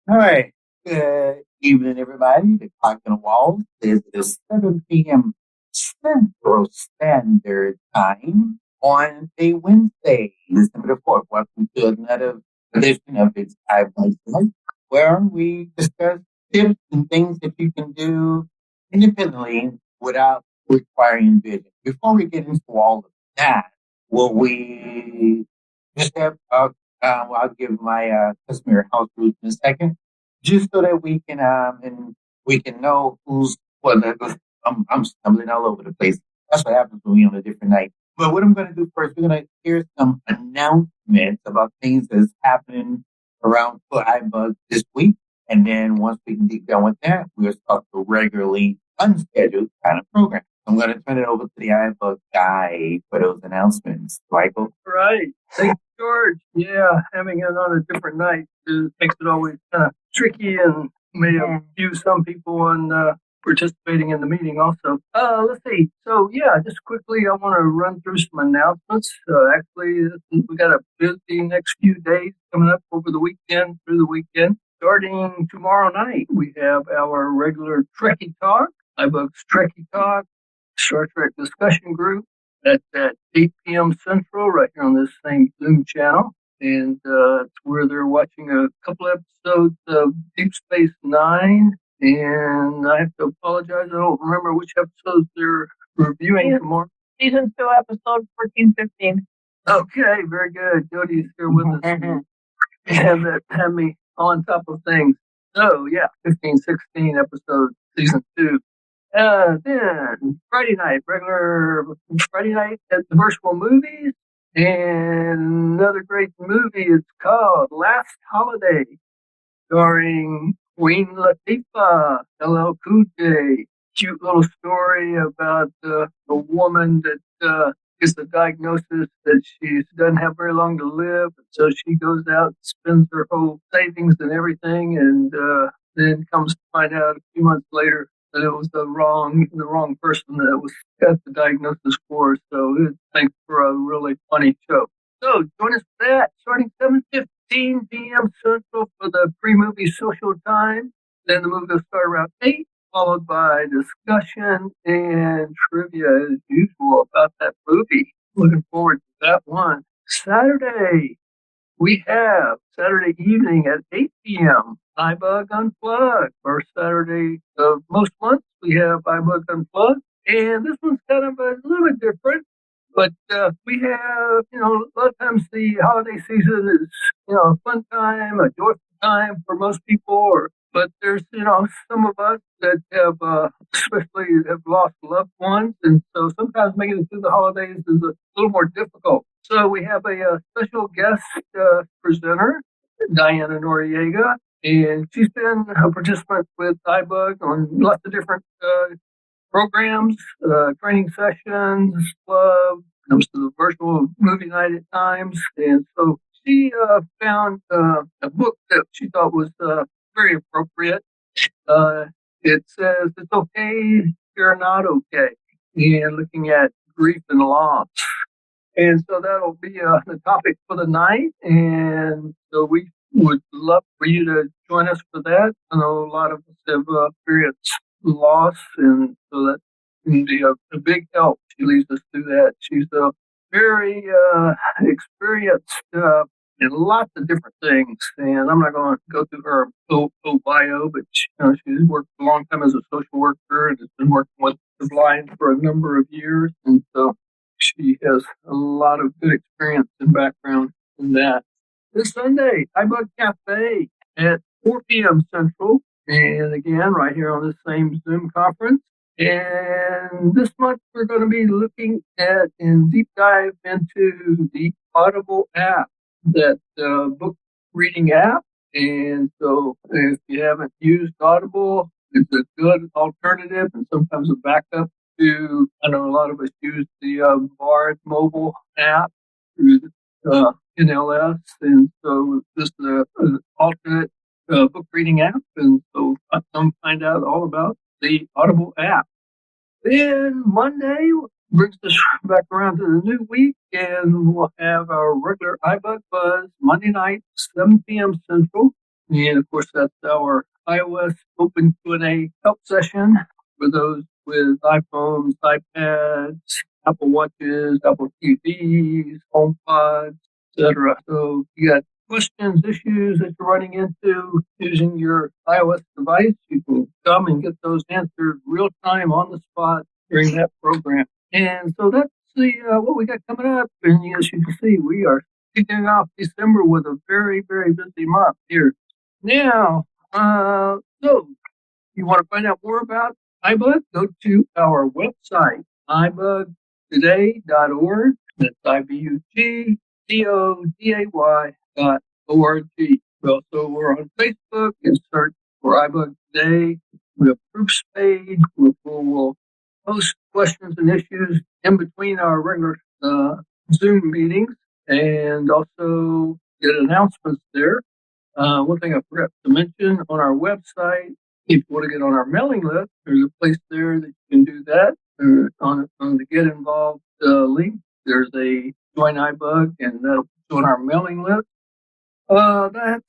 All right. Good evening, everybody. The clock on the wall says it is 7 p.m. Central Standard Time on a Wednesday, December the 4th. Welcome to another edition of its iBUG's, where we discuss tips and things that you can do independently without requiring vision. Before we get into all of that, will we just have, I'll give my customary house rules in a second just so that we can and we can know who's I'm stumbling all over the place. That's what happens when we on a different night. But what I'm going to do first, we're going to hear some announcements about things that's happening around for iBug this week, and then once we can get done with that, we'll start the regularly unscheduled kind of program. I'm going to turn it over to the iBug guy for those announcements. Michael. Right. Thanks, George. Yeah, having it on a different night makes it always kind of tricky and may abuse some people on participating in the meeting also. Let's see. So, yeah, just quickly, I want to run through some announcements. Actually, we got a busy next few days coming up over the weekend, through the weekend. Starting tomorrow night, we have our regular Trekkie Talk, iBUG's Trekkie Talk, Star Trek discussion group. That's at 8 p.m. Central, right here on this same Zoom channel. And it's where they're watching a couple episodes of Deep Space Nine. And I have to apologize, I don't remember which episodes they're reviewing tomorrow. Season 2, episode 14-15. Okay, very good. Jody's here with us. And have me on top of things. So, yeah, 15-16 episode, season 2. Then Friday night, regular Friday night at the Virtual Movies. And another great movie is called Last Holiday, starring Queen Latifah, LL Cool J. Cute little story about a woman that gets the diagnosis that she doesn't have very long to live. So she goes out and spends her whole savings and everything, and then comes to find out a few months later that it was the wrong person that was got the diagnosis for. So it makes for a really funny show. So join us for that, starting 7:15 p.m. Central for the pre-movie social time. Then the movie will start around 8, followed by discussion and trivia as usual about that movie. Looking forward to that one. Saturday, we have Saturday evening at 8 p.m. iBug Unplugged. First Saturday of most months, we have iBug Unplugged. And this one's kind of a little bit different. But we have, a lot of times the holiday season is, a fun time, a joyful time for most people. But there's, some of us that have, especially have lost loved ones. And so sometimes making it through the holidays is a little more difficult. So we have a special guest presenter, Diana Noriega, and she's been a participant with iBug on lots of different programs, training sessions, club, comes to the virtual movie night at times. And so she found a book that she thought was very appropriate. It says, "It's okay if you're not okay," and looking at grief and loss. And so that'll be the topic for the night. And so we would love for you to join us for that. I know a lot of us have experienced loss, and so that can be a big help. She leads us through that. She's a very experienced in lots of different things. And I'm not going to go through her bio, but she's worked a long time as a social worker and has been working with the blind for a number of years. And so she has a lot of good experience and background in that. This Sunday, iBug Cafe at 4 p.m. Central. And again, right here on this same Zoom conference. And this month, we're going to be looking at and deep dive into the Audible app, that book reading app. And so if you haven't used Audible, it's a good alternative and sometimes a backup to, I know a lot of us use the Bard mobile app through NLS. And so this is an alternate book reading app. And so come find out all about the Audible app. Then Monday brings us back around to the new week, and we'll have our regular iBug Buzz Monday night, 7 p.m. Central. And of course, that's our iOS open Q&A help session for those with iPhones, iPads, Apple Watches, Apple TVs, HomePods, etc. So you got questions, issues that you're running into using your iOS device, you can come and get those answered real time on the spot during that program. And so that's what we got coming up. And as you can see, we are kicking off December with a very, very busy month here. Now, so you want to find out more about iBug? Go to our website, ibugtoday.org. That's ibugtoday.org. We're on Facebook and search for iBug Today. We have groups page where we'll post questions and issues in between our regular Zoom meetings and also get announcements there. One thing I forgot to mention on our website, if you want to get on our mailing list, there's a place there that you can do that. On the Get Involved link, there's a Join iBug, and that'll put you on our mailing list. Those are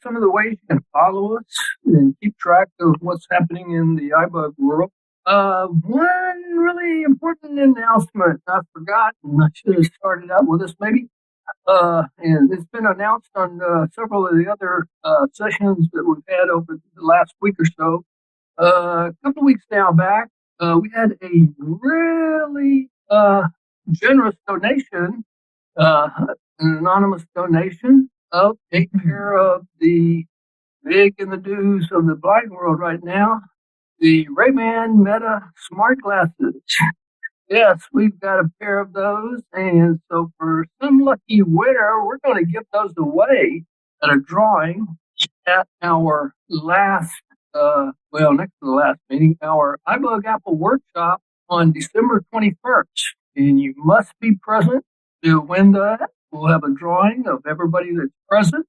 some of the ways you can follow us and keep track of what's happening in the iBug world. One really important announcement I forgot, and I should have started out with this maybe. And it's been announced on several of the other sessions that we've had over the last week or so. A couple of weeks now back, we had a really generous donation, an anonymous donation, of take care of the big in the news of the blind world right now, the Ray-Ban Meta smart glasses. Yes, we've got a pair of those, and so for some lucky winner, we're going to give those away at a drawing at our last, next to the last meeting, our iBug Apple workshop on December 21st. And you must be present to win that. We'll have a drawing of everybody that's present.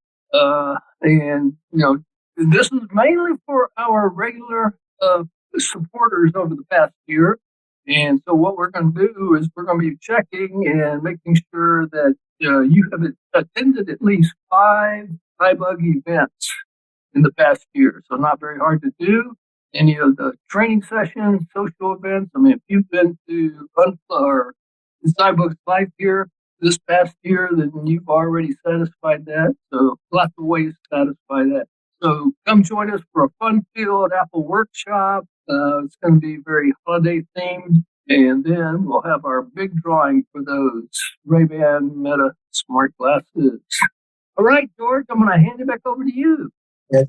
This is mainly for our regular supporters over the past year. And so what we're going to do is we're going to be checking and making sure that you have attended at least 5 iBug events in the past year. So not very hard to do. Any of the training sessions, social events. I mean, if you've been to this iBug's life here this past year, then you've already satisfied that. So lots of ways to satisfy that. So come join us for a fun-filled Apple workshop. It's going to be very holiday themed, and then we'll have our big drawing for those Ray-Ban Meta smart glasses. All right, George, I'm going to hand it back over to you. Yes,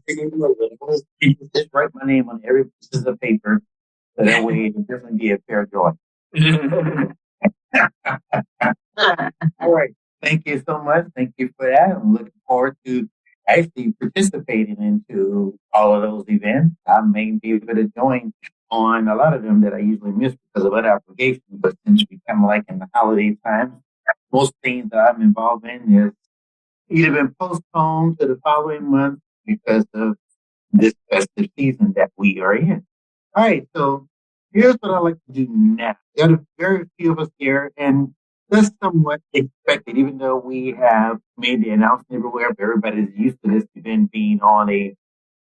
just write my name on every piece of paper, so that way it can definitely be a fair drawing. All right, thank you so much. Thank you for that. I'm looking forward to actually participating into all of those events. I may be able to join on a lot of them that I usually miss because of other obligations, but since we kind of like in the holiday times, most things that I'm involved in is either been postponed to the following month because of this festive season that we are in. All right, so here's what I like to do now. There are very few of us here, and that's somewhat expected, even though we have made the announcement everywhere, but everybody's used to this event being on a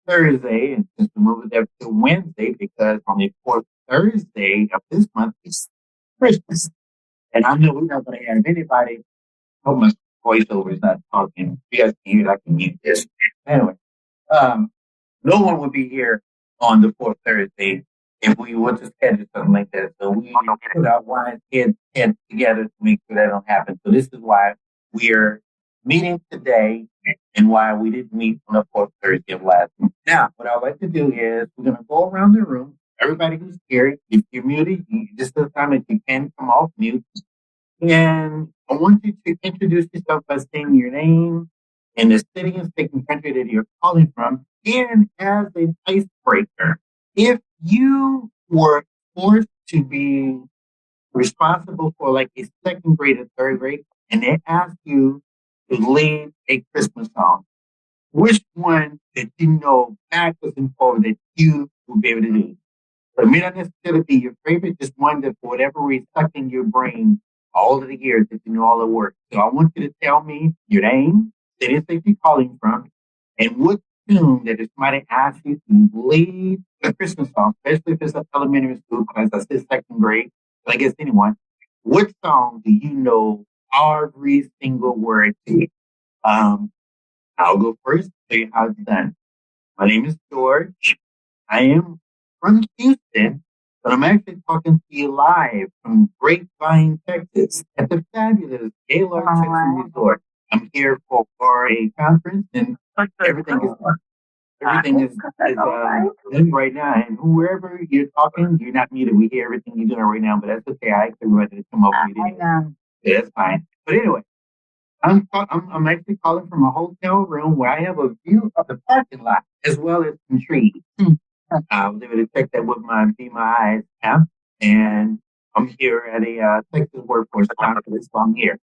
Thursday, and since we moved it up to Wednesday, because on the 4th Thursday of this month is Christmas. And I know we're not going to have anybody, hope my voiceover is not talking. If you guys can hear it, I can mute this. Anyway, no one would be here on the 4th Thursday if we were to schedule something like that. So we put our wise heads together to make sure that don't happen. So this is why we're meeting today and why we didn't meet on the 4th Thursday of last week. Now, what I'd like to do is we're going to go around the room. Everybody who's here, if you're muted, this is the time that you can come off mute. And I want you to introduce yourself by saying your name and the city and state and country that you're calling from. And as an icebreaker, if you were forced to be responsible for like a second grade or third grade, and they asked you to lead a Christmas song, which one that you know backwards and forward that you will be able to do? So it may not necessarily be your favorite, just one that for whatever reason stuck in your brain all of the years that you know all the words. So I want you to tell me your name, city and state you're calling from, And what tune that if somebody asks you to lead a Christmas song, especially if it's an elementary school class, I said second grade, but I guess anyone, what song do you know every single word to? Um, I'll go first, show you how it's done. My name is George. I am from Houston, but I'm actually talking to you live from Grapevine, Texas, at the fabulous Gaylord Texas Resort. I'm here for a conference, and everything is done right now. And whoever you're talking, you're not muted. We hear everything you're doing right now, but that's okay. I expect everybody to come up with you. Yeah, that's fine. But anyway, I'm actually calling from a hotel room where I have a view of the parking lot as well as some trees. I was able to check that with my Be My Eyes app, and I'm here at a Texas Workforce Conference, so I'm here.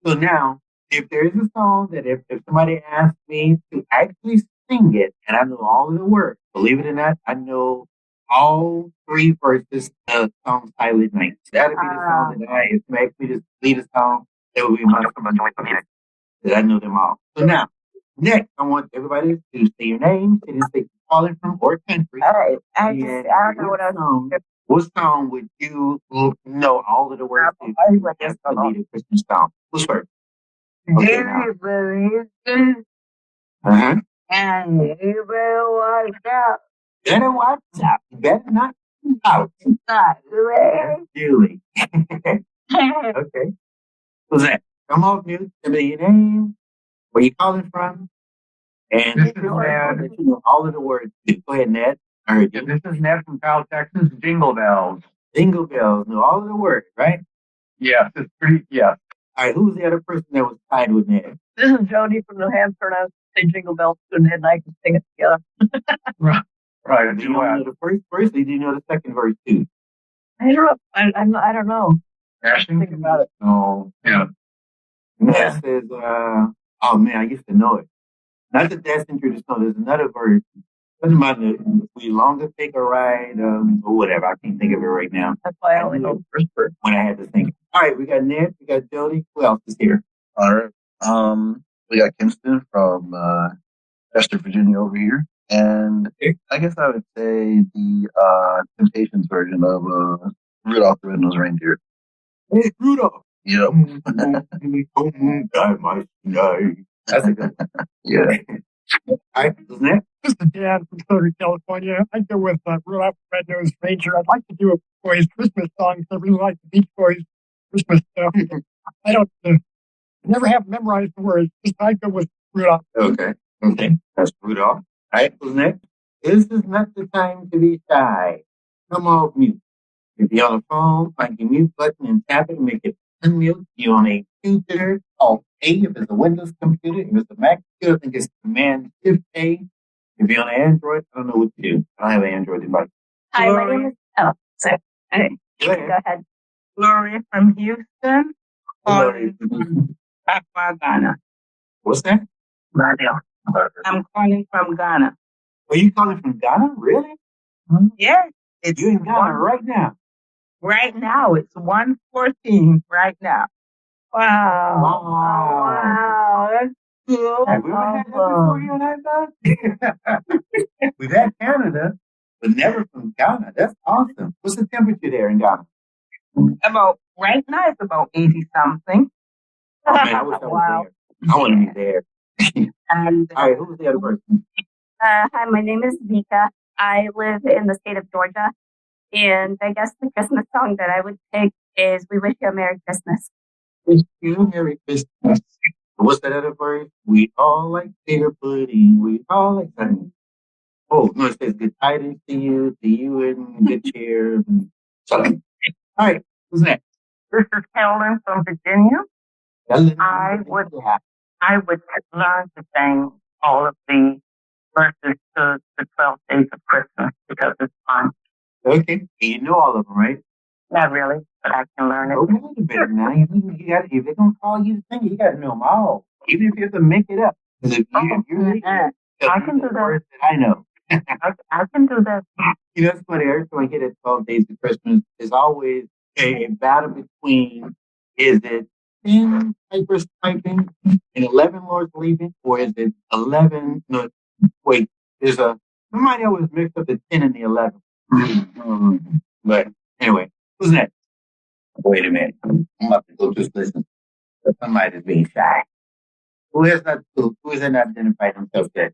So now, if there is a song that if somebody asks me to actually sing it, and I know all of the words, believe it or not, I know all three verses of the song Silent Night. That'll be the song that if you ask me to lead a song, that would be my song. That I know them all. So now, next, I want everybody to say your name, say the state you're calling from, or country. All right. I don't know what else. What song would you know all of the words to? That's the lead a Christmas song. Who's first? Okay, now. And you better watch out. Better watch out. You better not out. Julie. Okay. Who's that? Come off mute. Tell me your name. Where you calling from? And this is Ned. You know all of the words. Go ahead, Ned. I heard you. This is Ned from Powell, Texas. Jingle bells. Jingle bells. Know all of the words, right? Yes, it's pretty. Yeah. All right. Who's the other person that was tied with Ned? This is Jody from New Hampshire, and I was saying Jingle Bells, and Ned and I can sing it together. Right. Do you know the first verse? Or do you know the second verse too? I don't know. Think about it. Oh, yeah. That says, oh man, I used to know it. Not that that's interesting. No, there's another verse. Doesn't matter if we longer take a ride, or whatever. I can't think of it right now. That's why I only know the first verse. When I had to think. All right, we got Ned, we got Jody. Who else is here? All right. We got Kinston from Chester, Virginia over here. And I guess I would say the Temptations version of Rudolph the Red-Nosed Reindeer. Hey, Rudolph. Yep. That's a good one. Yeah. All right, who's next? This is Dan from Southern California. I go with Rudolph the Red-Nosed Reindeer. I'd like to do a Boys Christmas song because I really like the Beach Boys Christmas stuff. I don't never have memorized the words. Just I go with Rudolph. Okay. That's Rudolph. All right, who's next? This is not the time to be shy. Come off mute. If you're on the phone, find your mute button and tap it and make it unmute. You're on a computer, Alt A. If it's a Windows computer, if it's a Mac computer, I think it's Command Shift A. If you're on an Android, I don't know what to do. I don't have an Android device. Hi, my name is. Sorry. Okay. Go ahead. Gloria from Houston. Gloria. Accra, Ghana. What's that? I'm calling from Ghana. Are you calling from Ghana? Really? Yes. It's You're in Ghana right now. Right now. It's 1:14 right now. Wow. Wow. That's cool. Have we ever had that before, you and I, Doug? We've had Canada, but never from Ghana. That's awesome. What's the temperature there in Ghana? Right now it's about 80 something. Oh, man, I wish I was there. I want to be there. And all right, who's the other person? Hi, my name is Vika. I live in the state of Georgia. And I guess the Christmas song that I would pick is We Wish You a Merry Christmas. Wish you a Merry Christmas. What's that other verse? We all like bitter pudding. We all like honey. Oh, no, it says good tidings to you in good cheer. And something. All right, who's next? This is Helen from Virginia. I would learn to sing all of the verses to the 12 days of Christmas because it's fun. Okay, you know all of them, right? Not really, but I can learn it. Oh, wait a minute now. You got if they're gonna call you to sing it, you got to know them all, even if you have to make it up. Because if you're I can do that. I know. I can do that. You know, it's funny. Every time I get at 12 Days of Christmas, there's always a battle between is it 10 pipers piping and 11 lords leaving, or is it 11? No, Wait, somebody always mixed up the 10 and the 11. But anyway, who's next? Wait a minute. I'm about to go just listen. Somebody's being shy. Who has not identified themselves yet?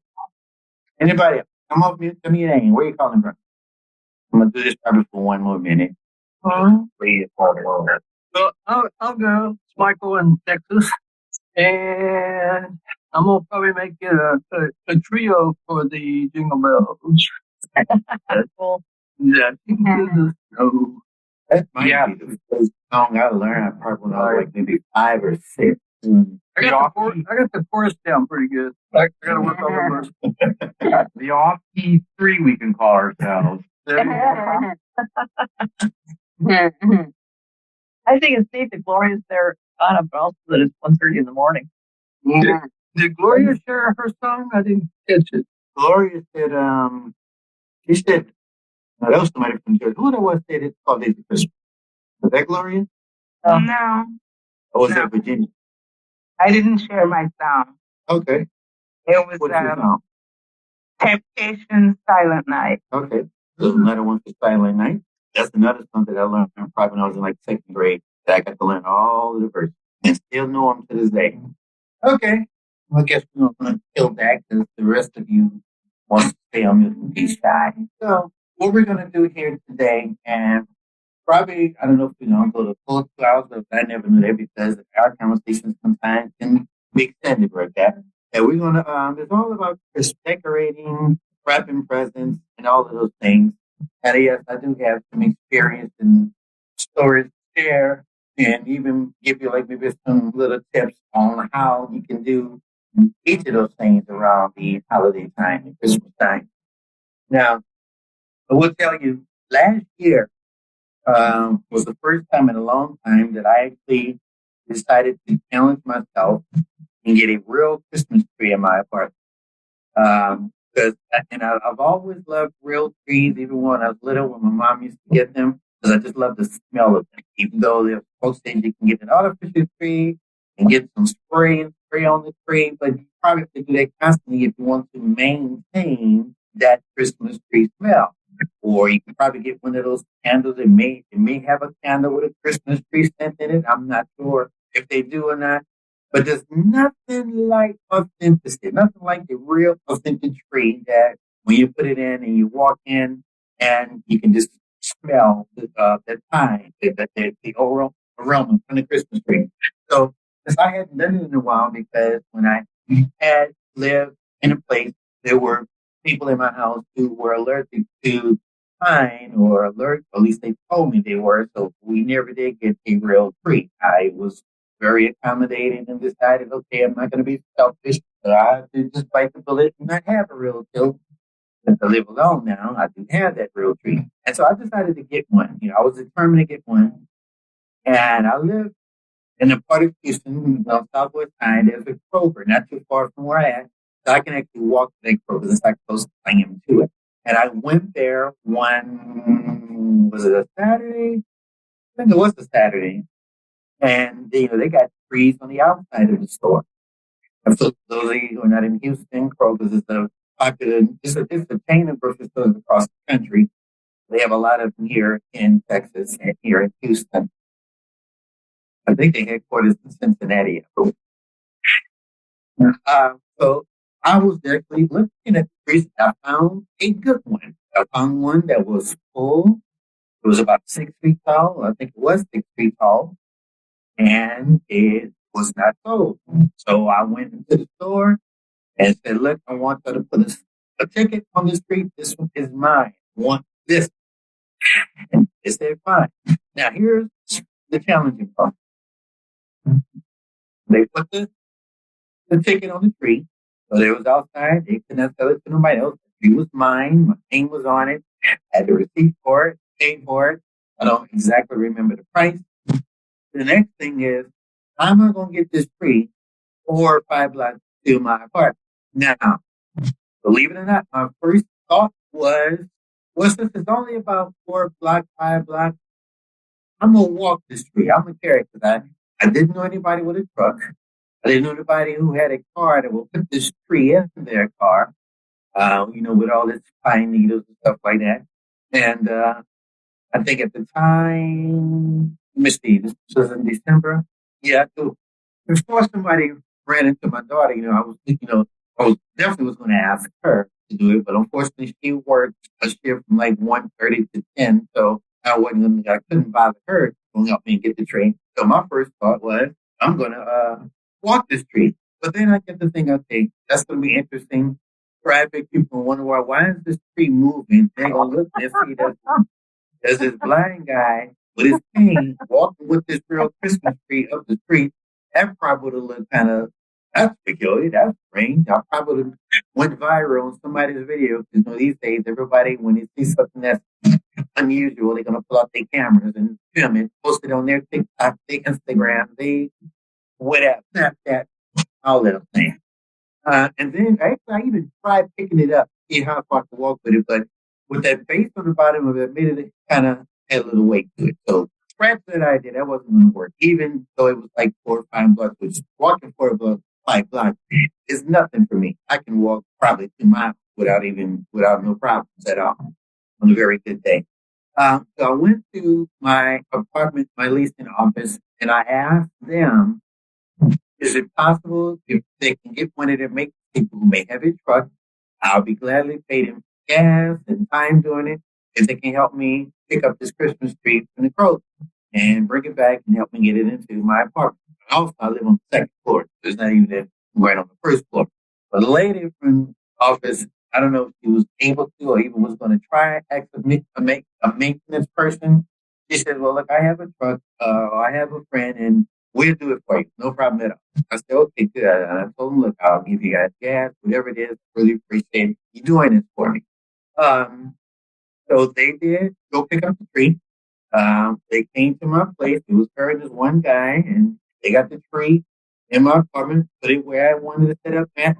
Anybody else? Come off mute. Tell me your name. Where you calling from? I'm gonna do this probably for one more minute. So I'll go. It's Michael in Texas, and I'm gonna probably make it a trio for the Jingle Bells. Cool. Yeah. No. That might be the first song I learned. Probably when I was like maybe 5 or 6. I got the chorus down pretty good. I got to work on the verse. The off-key 3 we can call ourselves. I think it's neat that Gloria's there on but also that it's 1:30 in the morning. Did Gloria share her song? I didn't catch it. Gloria said, she said, no, that was somebody from Jersey. Who that was said it's called Days of Christmas? Was that Gloria? No, Or was that Virginia? I didn't share my song. Okay. It was What's your song? Temptation Silent Night. Okay. There's another one for Silent Night. That's another song that I learned probably when I was in like 2nd grade. That I got to learn all of the verses and still know them to this day. Okay. Well, I guess we're going to kill that because the rest of you want to stay on the be shy. So what we're going to do here today, and probably, I don't know if we're going to go to full 2 hours, but I never knew that because our conversations sometimes can be extended like that. And we're going to, it's all about decorating, wrapping presents, and all of those things. And yes, I do have some experience and stories to share and even give you like maybe some little tips on how you can do each of those things around the holiday time and Christmas time. Now, I will tell you, last year was the first time in a long time that I actually decided to challenge myself and get a real Christmas tree in my apartment. Because I've always loved real trees, even when I was little, when my mom used to get them, because I just love the smell of them. Even though the folks say you can get an artificial tree and get some spray and spray on the tree, but you probably have to do that constantly if you want to maintain that Christmas tree smell. Or you can probably get one of those candles. It may have a candle with a Christmas tree scent in it. I'm not sure if they do or not. But there's nothing like authenticity, nothing like the real authentic tree that when you put it in and you walk in and you can just smell the pine, the aroma from the Christmas tree. So, since I hadn't done it in a while, because when I had lived in a place, there were people in my house who were allergic to pine or allergic, at least they told me they were, so we never did get a real tree. I was very accommodating and decided, okay, I'm not going to be selfish. So I have to just bite the bullet and not have a real tree. Since I live alone now, I do have that real tree. And so I decided to get one. I was determined to get one. And I live in a part of Houston, southwest side. There's a Kroger, not too far from where I am. So I can actually walk to that Kroger. That's how close I am to it. And I went there was it a Saturday? I think it was a Saturday. And they got trees on the outside of the store. And for those of you who are not in Houston, Kroger's is a popular, it's a chain of grocery stores across the country. They have a lot of them here in Texas and here in Houston. I think they headquarters in Cincinnati. So I was actually looking at the trees. I found a good one. I found one that was full. It was about 6 feet tall. I think it was 6 feet tall. And it was not sold. So I went into the store and said, look, I want you to put a ticket on the street. This one is mine. I want this. And they said, fine. Now here's the challenging part. They put the ticket on the tree. So it was outside. They could not sell it to nobody else. The tree was mine. My name was on it. I had the receipt for it, paid for it. I don't exactly remember the price. The next thing is, I'm not going to get this tree 4 or 5 blocks to my apartment. Now, believe it or not, my first thought was, well, since it's only about 4 blocks, 5 blocks, I'm going to walk this tree. I'm going to carry it because I didn't know anybody with a truck. I didn't know anybody who had a car that will put this tree in their car. with all its pine needles and stuff like that. And I think at the time, let me see, this was in December. Yeah, so before somebody ran into my daughter, I was thinking, I was definitely was going to ask her to do it, but unfortunately she worked a shift from like 1:30 to 10, so I couldn't bother her to help me get the tree. So my first thought was, I'm going to walk this tree. But then I get to think, okay, that's going to be interesting. Traffic people wonder why is this tree moving? They're going to look and see that there's this blind guy with his cane walking with this real Christmas tree up the street. That probably would have looked kind of, that's peculiar, that's strange. I probably would have went viral on somebody's video. Because these days, everybody, when they see something that's unusual, they're going to pull out their cameras and film it, post it on their TikTok, their Instagram, they whatever, Snapchat, all that thing. And then actually, I even tried picking it up, see how far I could walk with it, but with that base on the bottom of it, made it kind of had a little weight to it. So scratch that idea, that wasn't going to work. Even though it was like 4 or 5 blocks, which walking 5 blocks is nothing for me. I can walk probably 2 miles without no problems at all on a very good day. So I went to my apartment, my leasing office, and I asked them, is it possible if they can get one of their make people who may have a truck? I'll be gladly paid them gas and time doing it if they can help me pick up this Christmas tree from the Kroger and bring it back and help me get it into my apartment. Also, I live on the second floor. So it's not even right on the first floor. But the lady from the office, I don't know if she was able to or even was going to try actually make a maintenance person. She said, well, look, I have a truck. I have a friend, and we'll do it for you. No problem at all. I said, okay, good. And I told him, look, I'll give you guys gas, whatever it is. Really appreciate you doing this for me. So they did go pick up the tree. They came to my place. It was her and this one guy, and they got the tree in my apartment, put it where I wanted to set up at.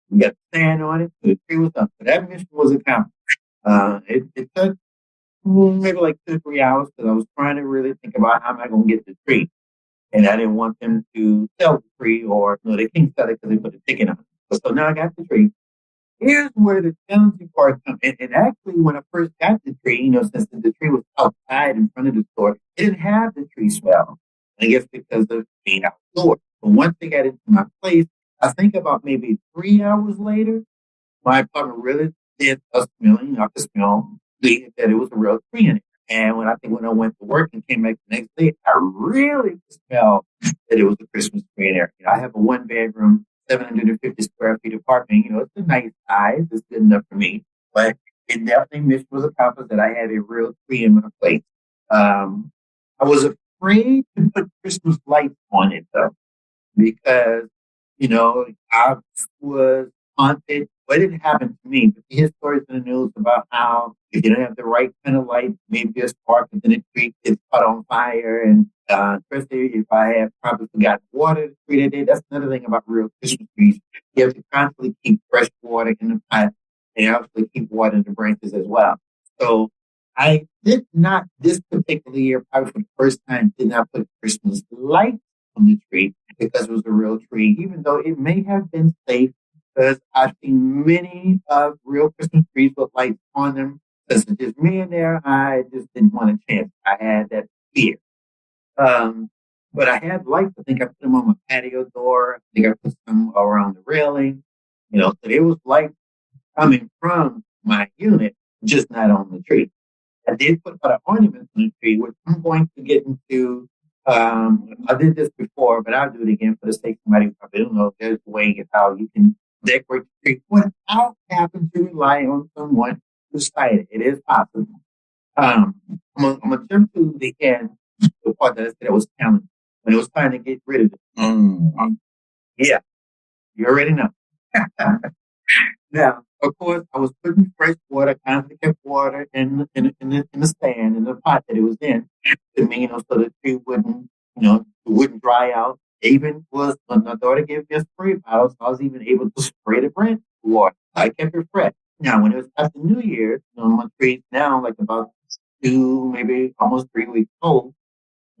We got the sand on it, so the tree was up. So that mission was accomplished. It took maybe like 2 or 3 hours because I was trying to really think about how am I going to get the tree. And I didn't want them to sell the tree or, no, they can't sell it because they put a ticket on it. So now I got the tree. Here's where the challenging part comes. And actually, when I first got the tree, since the tree was outside in front of the store, it didn't have the tree smell. I guess because of being outdoors. But once they got into my place, I think about maybe 3 hours later, my apartment really did a smelling. I could smell that it was a real tree in it. And when I went to work and came back the next day, I really could smell that it was a Christmas tree in there. I have a 1-bedroom, 750 square feet apartment. It's a nice size. It's good enough for me. But it definitely mission was accomplished that I had a real tree in my place. I was afraid to put Christmas lights on it, though, because, I was haunted. Well, it didn't happen to me, but you hear stories in the news about how if you don't have the right kind of light, maybe a spark within the tree gets caught on fire. And especially if I have probably forgotten water the tree that day. That's another thing about real Christmas trees. You have to constantly keep fresh water in the pot and obviously keep water in the branches as well. So I did not, this particular year, probably for the first time, did not put Christmas lights on the tree because it was a real tree, even though it may have been safe because I've seen many of real Christmas trees with lights on them. Because it's just me in there, I just didn't want a chance. I had that fear. But I had lights. I think I put them on my patio door. I think I put some around the railing. So there was light coming from my unit, just not on the tree. I did put other ornaments on the tree, which I'm going to get into. I did this before, but I'll do it again for the sake of somebody who probably don't know if there's a way of how you can decorate the tree without having to rely on someone to sight it. It is possible. I'm gonna jump to the end, the part that I said I was challenging when it was time to get rid of it. Yeah, you already know. Now, of course, I was putting fresh water, constantly kept water in the stand, in the pot that it was in, to me, so the tree wouldn't, it wouldn't dry out. Even was, when my daughter gave me a spray bottle, so I was even able to spray the branch with water. I kept it fresh. Now, when it was after New Year's, my tree's now like about 2, maybe almost 3 weeks old.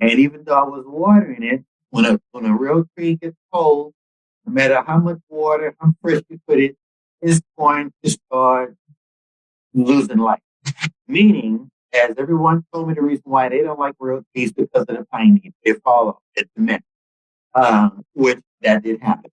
And even though I was watering it, when a real tree gets cold, no matter how much water, how fresh you put it, is going to start losing life. Meaning, as everyone told me, the reason why they don't like real trees because of the pine needle. They fall off at the mint, which that did happen.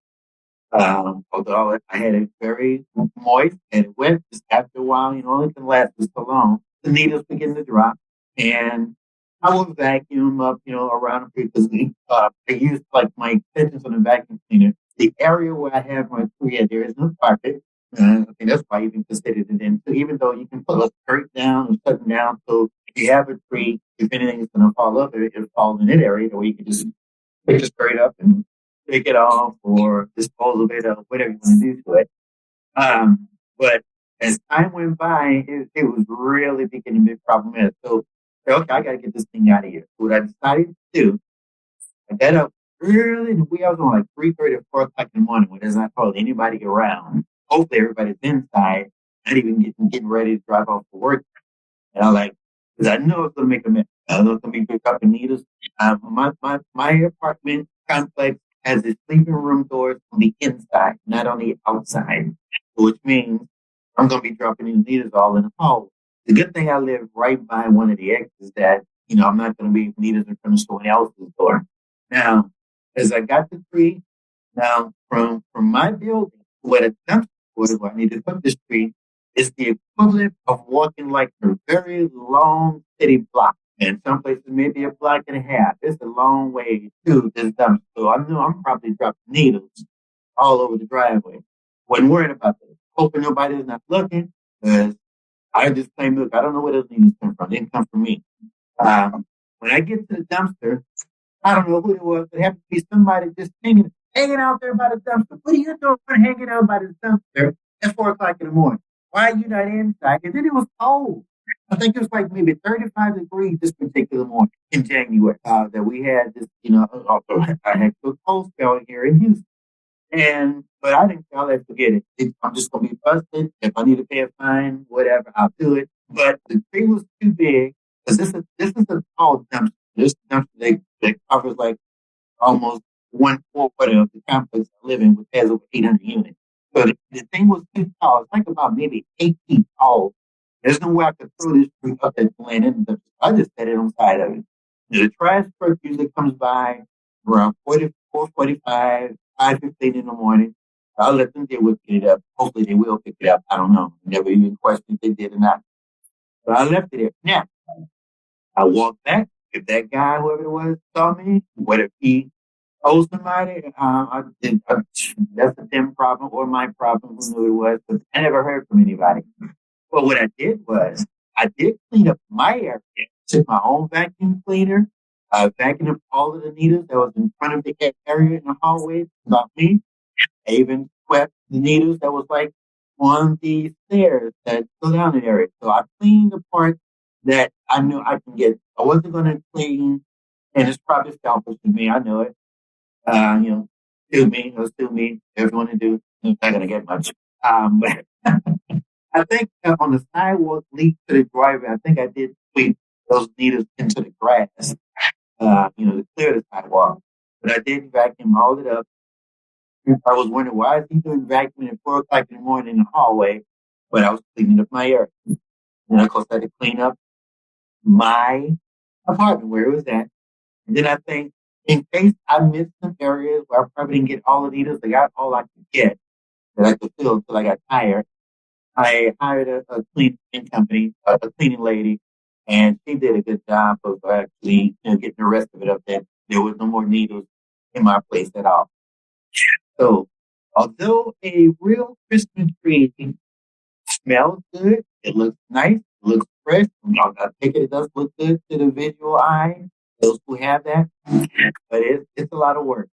Although I had it very moist and it wet, just after a while, it can last for so long. The needles begin to drop, and I would vacuum up, around the tree because I use like my extensions on the vacuum cleaner. The area where I have my tree, there is no carpet. I think that's why I even considered it in. So even though you can put a skirt down or something down, so if you have a tree, if anything is going to fall up, it'll fall in that area, where you can just pick it straight up and take it off or dispose of it or whatever you want to do to it. But as time went by, it was really beginning to be problematic. So, okay, I got to get this thing out of here. So what I decided to do, I got up early in the wee. I was on like 3:30 or 4 o'clock in the morning when there's not hardly anybody around. Hopefully everybody's inside, not even getting ready to drive off for work. And I like, because I know it's going to make a mess. I know it's going to be big up in needles. My apartment complex has its sleeping room doors on the inside, not on the outside, which means I'm going to be dropping these needles all in the hall. The good thing I live right by one of the exits that, I'm not going to be needles in front of someone else's door. Now, as I got the tree, now from my building, where the dumpster was, where I need to put this tree, is the equivalent of walking like a very long city block. And some places maybe a block and a half. It's a long way to this dumpster. So I know I'm probably dropping needles all over the driveway. Wasn't worried about that. Hoping nobody's not looking, because I just claim, look, I don't know where those needles come from. They didn't come from me. When I get to the dumpster, I don't know who it was. It happened to be somebody just hanging out there by the dumpster. What are you doing hanging out by the dumpster at 4 o'clock in the morning? Why are you not inside? And then it was cold. I think it was like maybe 35 degrees this particular morning in January that we had this, I had a cold spell here in Houston. But I didn't I'll let forget it. I'm just going to be busted. If I need to pay a fine, whatever, I'll do it. But the tree was too big because this is a tall dumpster. This dumpster that covers like almost 1/4 of the complex I live in, which has over 800 units. So the thing was too tall. It's like about maybe 8 feet tall. There's no way I could throw this tree up and land in the. I just set it on the side of it. The trash truck usually comes by around 4:45, 5:15 in the morning. I'll let them deal with pick it up. Hopefully they will pick it up. I don't know. Never even questioned if they did or not. But I left it there. Now, I walked back. If that guy, whoever it was, saw me, whether he told somebody, that's a them problem or my problem, who knew it was, but I never heard from anybody. But what I did was, I did clean up my area. Took my own vacuum cleaner, vacuumed up all of the needles that was in front of the area in the hallway, about me. I even swept the needles that was like on the stairs that go down the area. So I cleaned the part that I knew I can get. I wasn't going to clean, and it's probably selfish to me. I know it. Sue me. Everyone to do. It's not going to get much. But I think on the sidewalk lead to the driveway, I think I did sweep those needles into the grass, to clear the sidewalk. But I did vacuum all it up. I was wondering why is he doing vacuuming at 4 o'clock in the morning in the hallway, but I was cleaning up my area. And of course, I had to clean up my apartment where it was at. And then I think, in case I missed some areas where I probably didn't get all the needles, I got all I could get that I could fill until I got tired. I hired a cleaning company, a cleaning lady, and she did a good job of actually getting the rest of it up there. There was no more needles in my place at all. So, although a real Christmas tree smells good, it looks nice, it looks fresh. I think it does look good to the visual eye, those who have that, but it's a lot of work.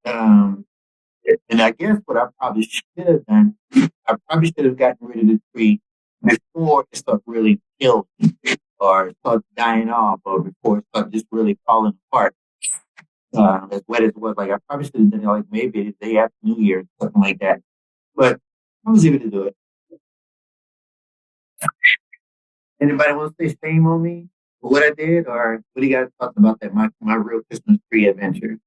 And I guess what I probably should have done, I probably should have gotten rid of the tree before it started really killing or start dying off or before it started just really falling apart. As wet as it was, like I probably should have done it like maybe the day after New Year's, something like that. But I was able to do it. Anybody want to say shame on me for what I did, or what do you guys talk about that my real Christmas tree adventure?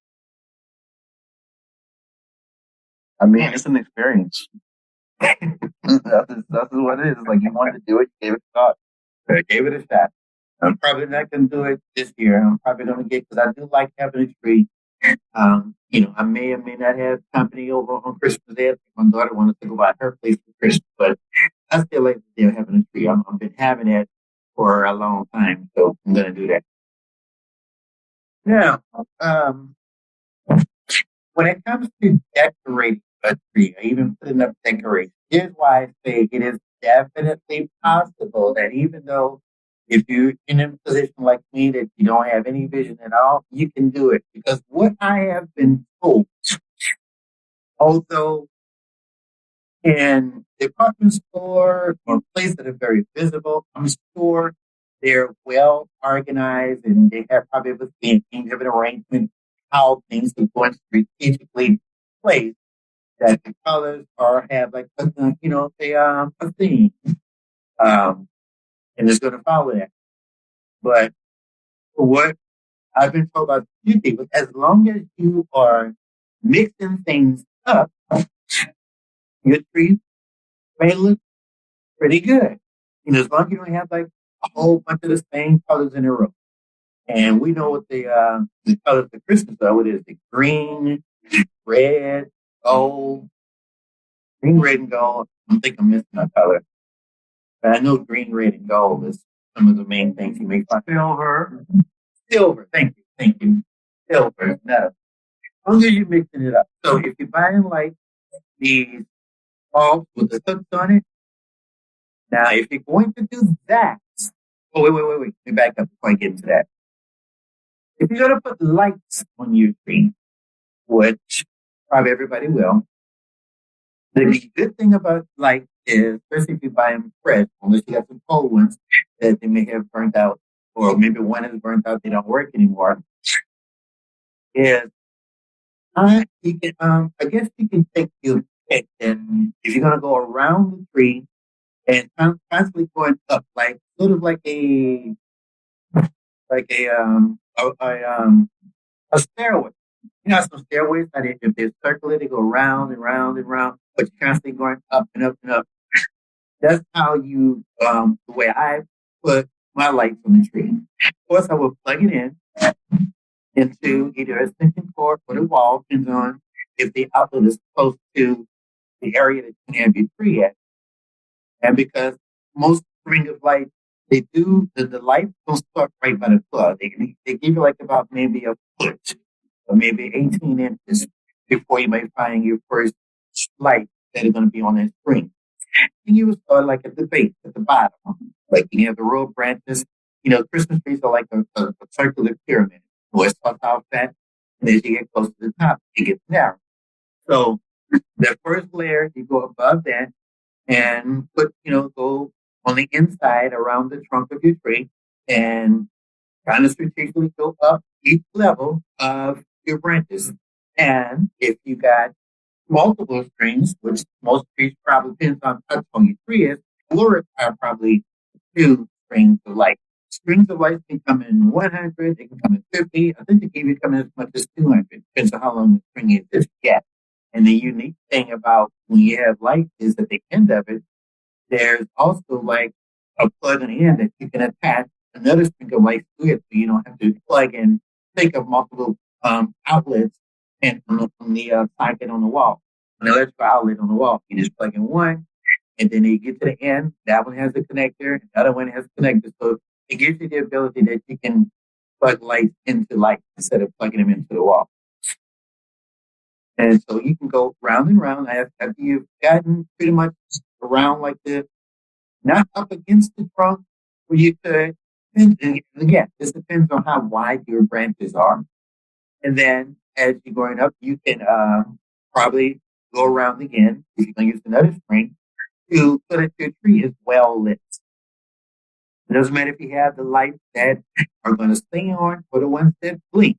I mean, it's an experience. That's what it is. It's like you wanted to do it, you gave it a shot. I gave it a shot. I'm probably not going to do it this year. I'm probably going to get, because I do like having a tree. I may or may not have company over on Christmas Day. My daughter wanted to go by her place for Christmas, but I still like the idea of having a tree. I've been having it for a long time, so I'm going to do that. Now, when it comes to decorating a tree, or even putting up decorations, here's why I say it is definitely possible that even though if you're in a position like me that you don't have any vision at all, you can do it. Because what I have been told, although in department store or places that are very visible, I'm sure they're well organized and they have probably a theme, have an arrangement, how things are going strategically placed, that the colors are have like a theme, and it's going to follow that. But what I've been told by a few people, as long as you are mixing things up, your tree may look pretty good. As long as you don't have like a whole bunch of the same colors in a row. And we know what the colors of Christmas are. What is it? Green, red, gold. Green, red, and gold. I don't think I'm missing a color. But I know green, red, and gold is some of the main things you may find. Silver. Silver. Thank you. Silver. No. As long as you're mixing it up. So if you're buying like these bulbs with the hooks on it, now if you're going to do that, wait. Let me back up before I get into that. If you're going to put lights on your tree, which probably everybody will, the good thing about light is, especially if you buy them fresh, unless you have some cold ones that they may have burnt out, or maybe one is burnt out, they don't work anymore, is I guess you can take your pick, and if you're going to go around the tree and constantly going up, like sort of like a stairway. Some stairways that if they circle it, they go round and round and round, but you're constantly going up and up and up. That's how the way I put my lights on the tree. Of course, I will plug it in into either a extension cord or the wall, depends on if the outlet is close to the area that you have your tree at. And because most string of lights, they do, the lights don't start right by the plug. They give you like about maybe a foot or maybe 18 inches before you might find your first light that is going to be on that string. And you would start like at the base, at the bottom. Like you have the row of branches. Christmas trees are like a circular pyramid. So it starts out fat, and as you get close to the top, it gets narrow. So the first layer, you go above that and go on the inside around the trunk of your tree and kind of strategically go up each level of your branches. And if you got multiple strings, which most trees probably depends on how tall your tree is, or are probably 2 strings of light. Strings of light can come in 100, they can come in 50. I think they can even come in as much as 200, depends on how long the string is that you get. And the unique thing about when you have light is at the end of it, there's also like a plug in the end that you can attach another string of light to it, so you don't have to plug and think of multiple outlets and on the socket on the wall, an electrical outlet on the wall. You just plug in one, and then you get to the end. That one has a connector, the other one has a connector. So it gives you the ability that you can plug lights into lights instead of plugging them into the wall. And so you can go round and round after you've gotten pretty much around like not up against the trunk where you could. And again, this depends on how wide your branches are. And then as you're going up, you can probably go around again if you're going to use another string to so that your tree is well lit. It doesn't matter if you have the lights that are going to stay on or the ones that blink.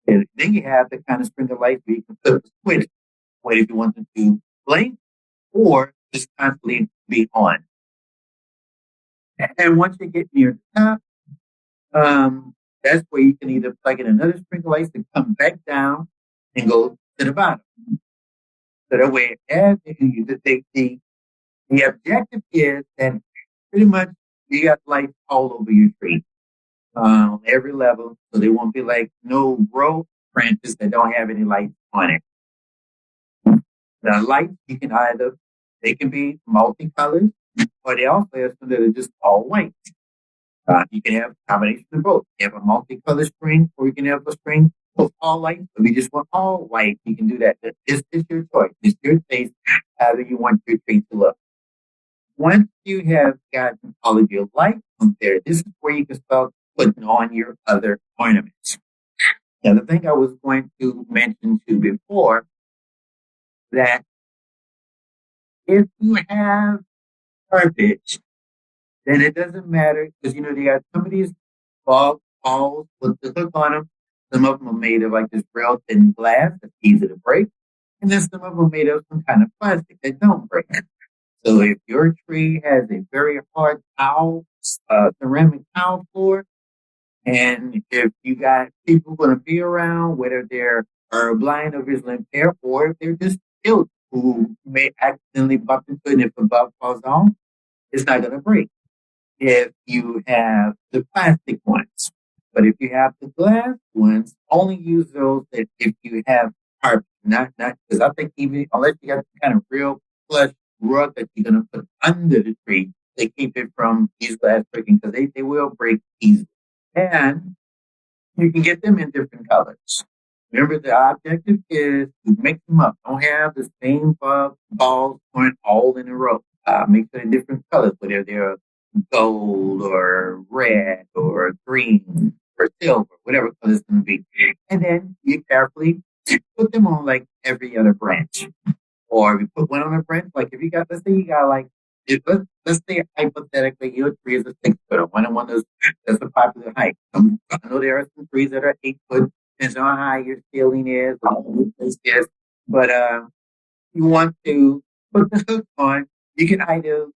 And then you have the kind of string of lights where you can flip the switch, whether if you want them to blink or just constantly be on. And once you get near the top, that's where you can either plug in another string of lights to come back down and go to the bottom. So that way, the objective is that pretty much you got lights all over your tree, on every level, so there won't be like no row branches that don't have any lights on it. The lights you can they can be multicolored, or they also have some that are just all white. You can have a combination of both. You have a multicolored string, or you can have a string with all lights. If you just want all white, you can do that. It's your choice. It's your taste, how you want your tree to look. Once you have gotten all of your lights on there, this is where you can start putting on your other ornaments. Now, the thing I was going to mention to before, that if you have carpet, then it doesn't matter because they got some of these balls with the hook on them. Some of them are made of like this real thin glass that's easy to break, and then some of them are made of some kind of plastic that don't break. So if your tree has a very hard ceramic tile floor, and if you got people going to be around, whether they're blind or visually impaired, or if they're just ill who may accidentally bump into it, and if the bump falls off, it's not going to break if you have the plastic ones. But if you have the glass ones, only use those if you have carpet, not because I think even unless you got the kind of real plush rug that you're going to put under the tree, they keep it from these glass breaking because they will break easily. And you can get them in different colors. Remember, the objective is to mix them up. Don't have the same balls going all in a row. Mix it in different colors, whether they're gold or red or green or silver, whatever color it's going to be. And then you carefully put them on like every other branch. Or if you put one on a branch, like if you got, let's say you got like, let's say hypothetically your tree is a 6 foot, one of those that's a popular height. I know there are some trees that are 8 foot, depends on how high your ceiling is, but you want to put the hook on. You can either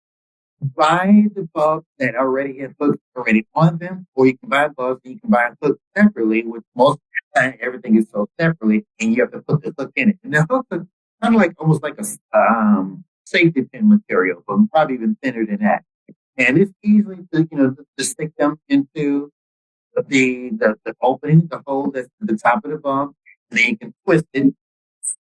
buy the bulbs that already have hooks already on them, or you can buy bulbs and you can buy hooks separately, which most of the time everything is sold separately, and you have to put the hook in it. And the hook is kind of like almost like a safety pin material, but probably even thinner than that. And it's easily to stick them into the opening, the hole that's at the top of the bulb, and then you can twist it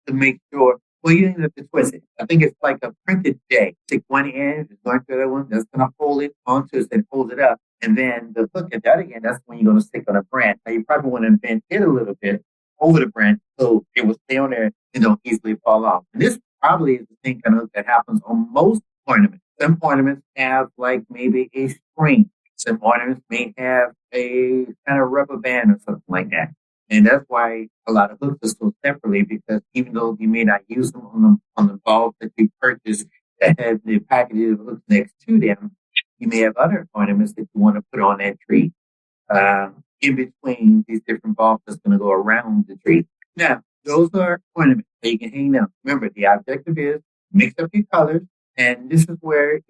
to make sure. Well, you don't even have to twist it. I think it's like a printed J. Take one end, it's going to the other one, that's going to hold it onto it and hold it up. And then the hook at the other end, that's when you're going to stick on a branch. Now, you probably want to bend it a little bit over the branch so it will stay on there and don't easily fall off. And this probably is the thing kind of that happens on most ornaments. Some ornaments have like maybe a string. Some ornaments may have a kind of rubber band or something like that. And that's why a lot of hooks are sold separately, because even though you may not use them on the bulb that you purchase that have the packages of hooks next to them, you may have other ornaments that you want to put on that tree in between these different bulbs that's going to go around the tree. Now, those are ornaments that you can hang them. Remember, the objective is mix up your colors, and this is where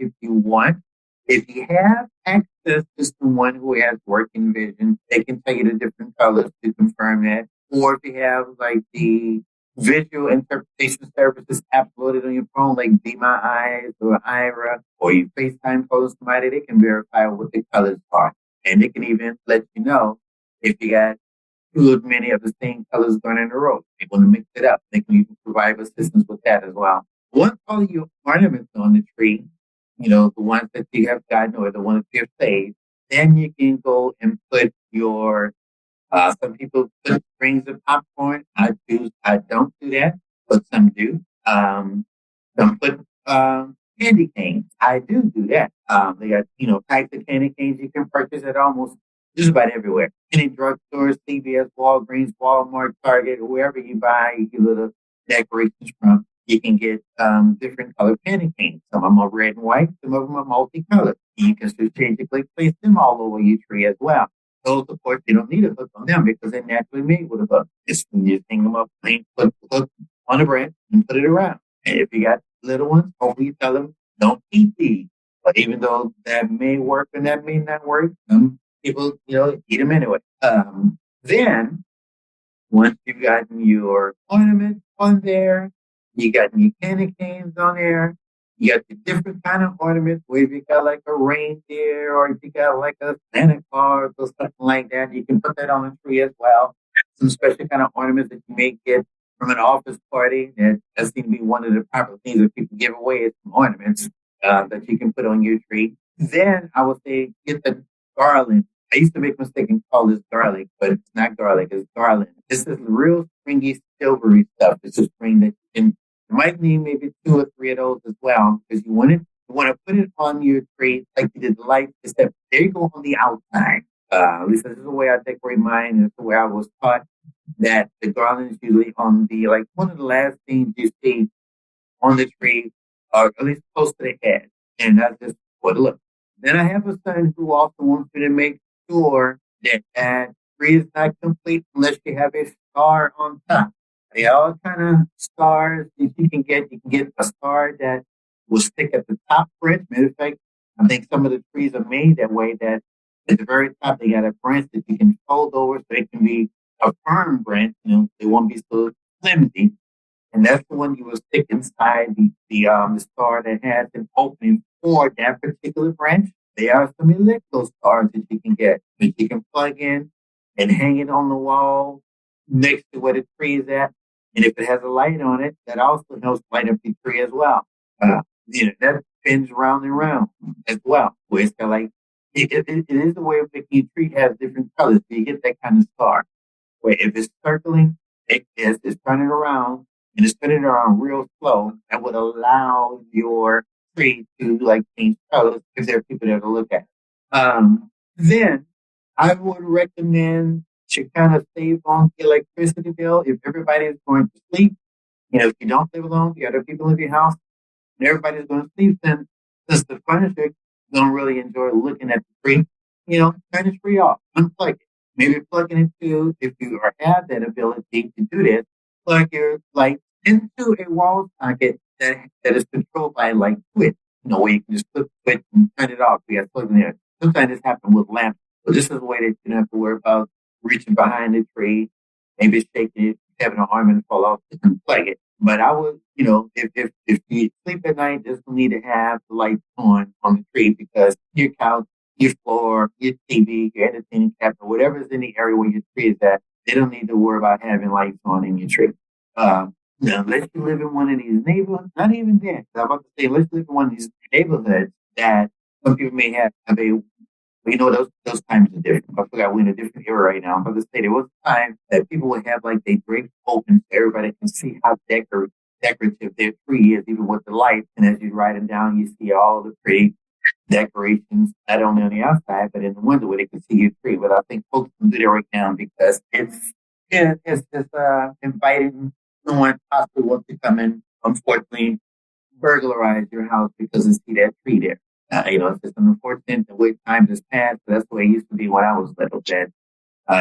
if you have access to someone who has working vision, they can tell you the different colors to confirm that. Or if you have like the visual interpretation services uploaded on your phone, like Be My Eyes or Ira, or you FaceTime photos somebody, they can verify what the colors are. And they can even let you know if you got too many of the same colors going in a row. They want to mix it up. They can even provide assistance with that as well. Once all your ornaments on the tree, the ones that you have gotten or the ones you have saved, then you can go and put your, some people put strings of popcorn. I don't do that, but some do. Some put candy canes. I do that. They got, types of candy canes you can purchase at almost just about everywhere. Any drugstores, CVS, Walgreens, Walmart, Target, or wherever you buy your little decorations from, you can get different colored candy canes. Some of them are red and white. Some of them are multicolored. You can strategically place them all over your tree as well. Those, of course, you don't need a hook on them because they're naturally made with a hook. Just hang them up, put the hook on the branch and put it around. And if you got little ones, hopefully you tell them, don't eat these. But even though that may work and that may not work, some people, eat them anyway. Then, once you've gotten your ornament on there, You got your candy canes on there. You got the different kind of ornaments. Where if you got like a reindeer or if you got like a Santa Claus or something like that, you can put that on the tree as well. Some special kind of ornaments that you may get from an office party. That seems to be one of the popular things that people give away is some ornaments that you can put on your tree. Then I would say get the garland. I used to make a mistake and call this garlic, but it's not garlic, it's garland. This is real stringy, silvery stuff. It's a string that you might need maybe 2 or 3 of those as well, because you want to put it on your tree like you did the lights, except they go on the outside. At least this is the way I decorate mine, and it's the way I was taught that the garland is usually on the, like, one of the last things you see on the tree, or at least close to the head. And that's just what it looks. Then I have a son who also wants me to make sure that that tree is not complete unless you have a star on top. They all kind of stars that you can get. You can get a star that will stick at the top branch. Matter of fact, I think some of the trees are made that way that at the very top they got a branch that you can fold over so it can be a firm branch. They won't be so flimsy. And that's the one you will stick inside the star that has an opening for that particular branch. There are some electro stars that you can get that you can plug in and hang it on the wall next to where the tree is at. And if it has a light on it, that also helps light up the tree as well. That spins round and round as well. Where it's got like, it is a way of making a tree have different colors. So you get that kind of star. Where if it's circling, it's turning around and it's spinning around real slow. That would allow your tree to like change colors if there are people there to look at. Then I would recommend to kind of save on the electricity bill if everybody is going to sleep. If you don't live alone, you got other people in your house, and everybody's going to sleep, then since the furniture don't really enjoy looking at the tree, turn the tree off, unplug it. Maybe plug it into, if you have that ability to do this, plug your light into a wall socket that is controlled by like switch. Where you can just flip the switch and turn it off. You got plugged in there. Sometimes this happens with lamps. So this is a way that you don't have to worry about reaching behind the tree, maybe shaking it, having an arm and fall off and plug it. But I would, if you sleep at night, just need to have the lights on the tree because your couch, your floor, your TV, your entertaining cabinet, whatever is in the area where your tree is at, they don't need to worry about having lights on in your tree. Now, unless you live in one of these neighborhoods, not even then. I'm about to say, let's live in one of these neighborhoods that some people may have those times are different. I forgot we're in a different era right now. I'm about to say there was a time that people would have like they drapes open so everybody can see how decorative their tree is, even with the lights. And as you ride it down, you see all the pretty decorations, not only on the outside, but in the window where they can see your tree. But I think folks can do that right now because it's just inviting someone possibly wants to come in, unfortunately, burglarize your house because they see that tree there. It's just unfortunate the way time has passed. But that's the way it used to be when I was little. That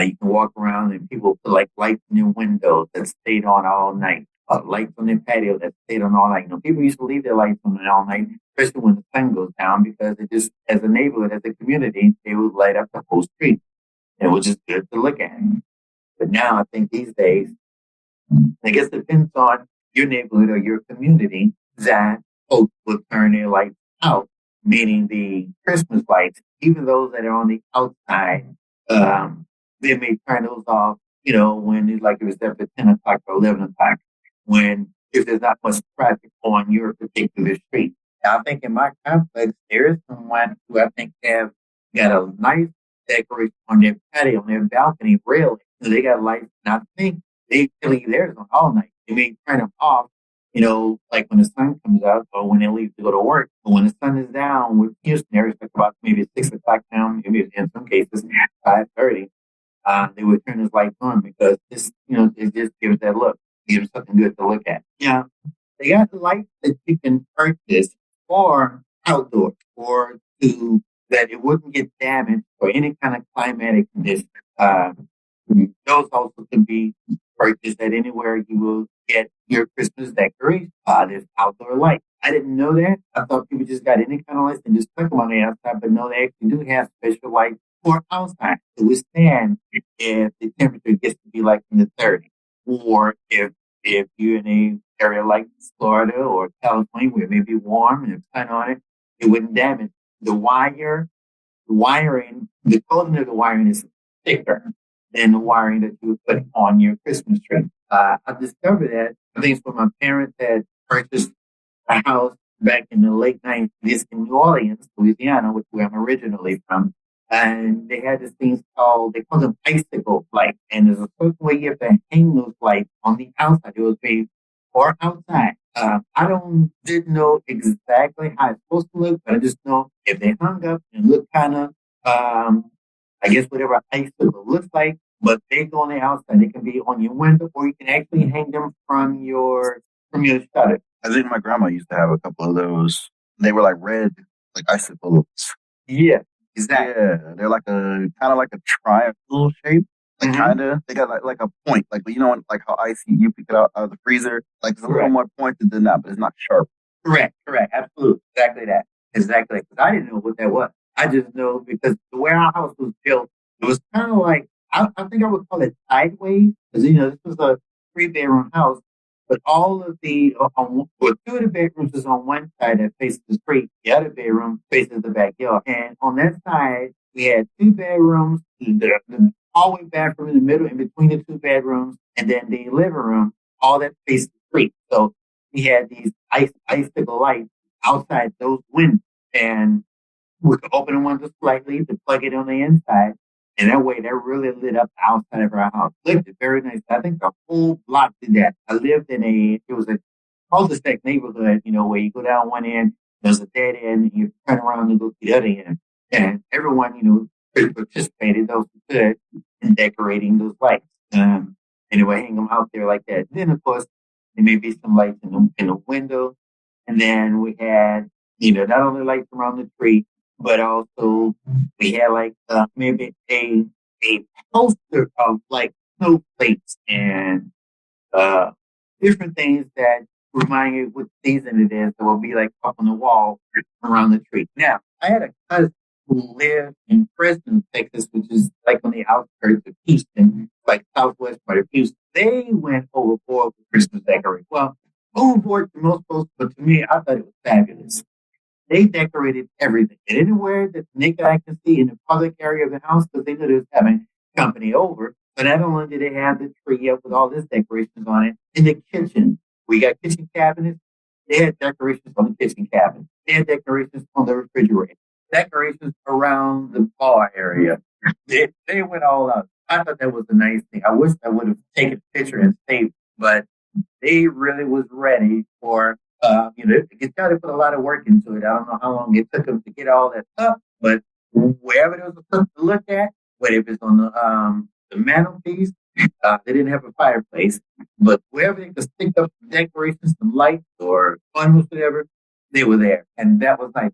you can walk around and people put like lights in your windows that stayed on all night. Lights on their patio that stayed on all night. People used to leave their lights on all night, especially when the sun goes down, because it just, as a neighborhood, as a community, they would light up the whole street. It was just good to look at. But now I think these days, I guess it depends on your neighborhood or your community that folks will turn their lights out, meaning the Christmas lights, even those that are on the outside, they may turn those off, when it's like it was there for 10 o'clock or 11 o'clock, if there's not much traffic on your particular street. Now, I think in my complex, there is someone who I think have got a nice decoration on their patio, on their balcony railing. So they got lights, and I think they leave theirs on all night. They may turn them off, like when the sun comes out or when they leave to go to work. But when the sun is down, with Houston, there's like about maybe 6 o'clock down, maybe in some cases 5:30. They would turn those lights on because it just gives that look, gives something good to look at. Yeah, they got lights that you can purchase for outdoors or that it wouldn't get damaged or any kind of climatic condition. Those also can be purchased at anywhere you will get your Christmas decoration. There's outdoor lights. I didn't know that. I thought people just got any kind of lights and just put them on the outside, but no, they actually do have special lights for outside to withstand if the temperature gets to be like in the 30s, or if if you're in a area like Florida or California where it may be warm and it's sun on it, it wouldn't damage. The wiring, the coating of the wiring is thicker than the wiring that you would put on your Christmas tree. I discovered that, I think it's when my parents had purchased a house back in the late 90s in New Orleans, Louisiana, which where I'm originally from. And they had this thing they call them icicle lights. And there's a certain way you have to hang those lights on the outside. It was made or outside. Didn't know exactly how it's supposed to look, but I just know if they hung up and look kind of, I guess whatever icicle looks like, but they go on the outside. They can be on your window, or you can actually hang them from your shutter. I think my grandma used to have a couple of those. They were like red, like icicles. Yeah, exactly. Yeah, they're like kind of like a triangle shape. Like kind of, they got like a point, like like how icy you pick it out of the freezer. Like it's a little more pointed than that, but it's not sharp. Correct, absolutely, exactly that, exactly. Because I didn't know what that was. I just know because the way our house was built, it was kind of like I think I would call it sideways because this was a 3-bedroom house, but all of the two of the bedrooms is on one side that faces the street, the other bedroom faces the backyard, and on that side we had 2 bedrooms, the hallway bathroom in the middle, in between the 2 bedrooms, and then the living room, all that faced the street. So we had these icicle lights outside those windows, and we could open the windows slightly to plug it on the inside, and that way that really lit up the outside of our house. Looked very nice. I think the whole block did that. I lived in it was a cul-de-sac neighborhood, where you go down one end, there's a dead end, and you turn around and go to the other end. And everyone, participated, those who could, in decorating those lights. Anyway, hang them out there like that. Then, of course, there may be some lights in the window. And then we had, not only lights around the tree, but also we had like maybe a poster of like snowflakes and different things that remind you what season it is. That will be like up on the wall around the tree. Now, I had a cousin who lived in Fresno, Texas, which is like on the outskirts of Houston, like southwest part of Houston. They went overboard with Christmas decorating. Well, overboard to most folks, but to me, I thought it was fabulous. They decorated everything. And anywhere that the naked eye can see in the public area of the house, because they knew they was having company over. But not only did they have the tree up with all this decorations on it, in the kitchen, we got kitchen cabinets. They had decorations on the kitchen cabinet. They had decorations on the refrigerator. Decorations around the bar area. They went all out. I thought that was a nice thing. I wish I would have taken a picture and saved, but they really was ready for, they got to put a lot of work into it. I don't know how long it took them to get all that stuff, but wherever there was something to look at, whether it was on the mantelpiece, they didn't have a fireplace, but wherever they could stick up some decorations, some lights or funnels, whatever, they were there. And that was nice.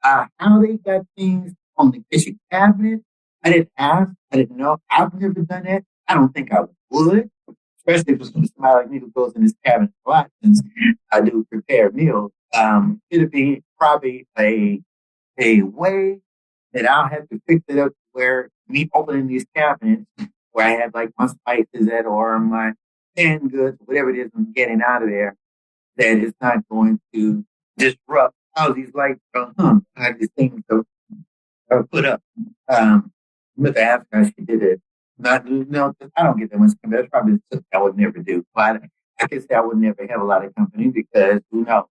Now, how they got things on the kitchen cabinet, I didn't ask. I didn't know. I've never done that. I don't think I would, especially if it's somebody like me who goes in this cabinet a lot since I do prepare meals. It'd be probably a way that I'll have to fix it up where me opening these cabinets where I have like my spices at or my canned goods, whatever it is I'm getting out of there, that it's not going to disrupt how these lights are hung. I have these things to put up. With Africa, she did it. No, I don't get that much company. That's probably something I would never do. But I can say I would never have a lot of company because the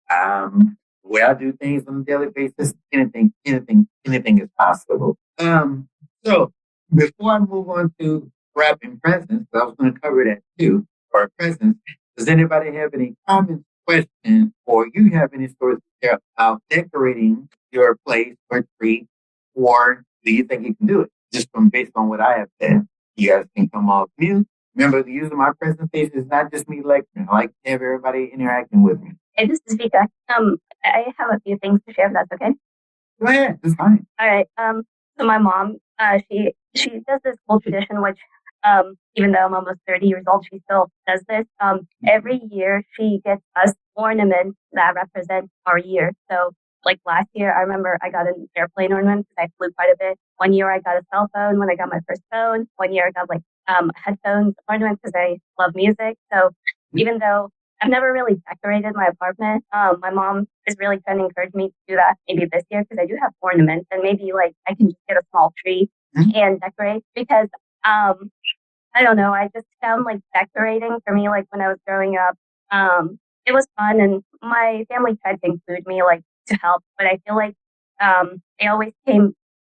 way I do things on a daily basis, anything is possible. So before I move on to wrapping presents, I was going to cover that too, for presents. Does anybody have any comments, questions, or you have any stories to share about decorating your place or tree, or do you think you can do it? Just based on what I have said, you guys can come off mute. Remember, the use of my presentation is not just me lecturing. I like to have everybody interacting with me. Hey, this is Vika. I have a few things to share, if that's okay. Go ahead, it's fine. All right. So my mom, she does this cool tradition, which, even though I'm almost 30 years old, she still does this. Every year she gets us ornaments that represent our year. So like last year, I remember I got an airplane ornament because I flew quite a bit. One year I got a cell phone when I got my first phone. One year I got like headphones ornament because I love music. So even though I've never really decorated my apartment. My mom is really trying to encourage me to do that maybe this year because I do have ornaments and maybe like I can just get a small tree and decorate because I don't know. I just found like decorating for me, like when I was growing up, it was fun and my family tried to include me like to help, but I feel like they always came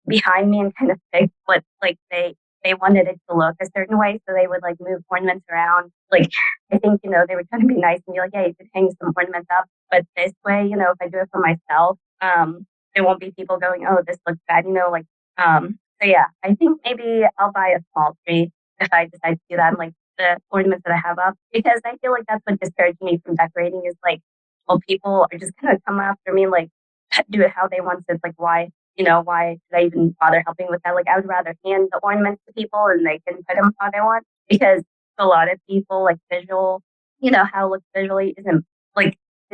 behind me and kind of fixed what like they wanted it to look a certain way. So they would like move ornaments around. Like I think, they were trying to be nice and be like, yeah, you could hang some ornaments up. But this way, if I do it for myself, there won't be people going, oh, this looks bad, so yeah, I think maybe I'll buy a small tree if I decide to do that and like the ornaments that I have up because I feel like that's what discouraged me from decorating is like, well, people are just gonna come after me like do it how they want it. Like why should I even bother helping with that? Like I would rather hand the ornaments to people and they can put them how they want because a lot of people like visual, how it looks visually is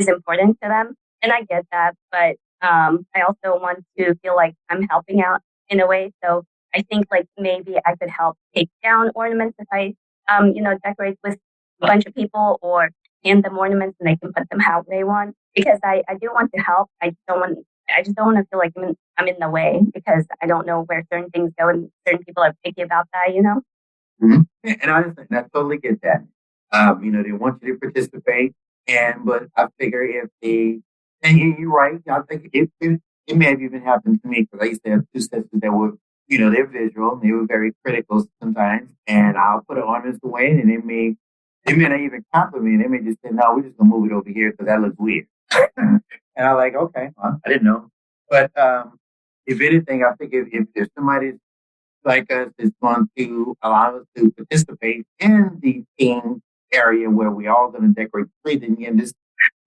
important to them. And I get that, but I also want to feel like I'm helping out in a way. So I think like maybe I could help take down ornaments if I, decorate with a bunch of people or hand them ornaments and they can put them how they want. Because I do want to help. I just don't want to feel like I'm in the way because I don't know where certain things go and certain people are picky about that. Mm-hmm. And I totally get that. They want you to participate, but I figure if you're right. I think it may have even happened to me because I used to have two sisters that were, they're visual and they were very critical sometimes, and I'll put an ornament away and they may not even compliment. They may just say, no, we're just gonna move it over here because that looks weird. And I'm like, okay, well, I didn't know. But if anything, I think if somebody like us is going to allow us to participate in the team area where we're all going to decorate the tree, then you can just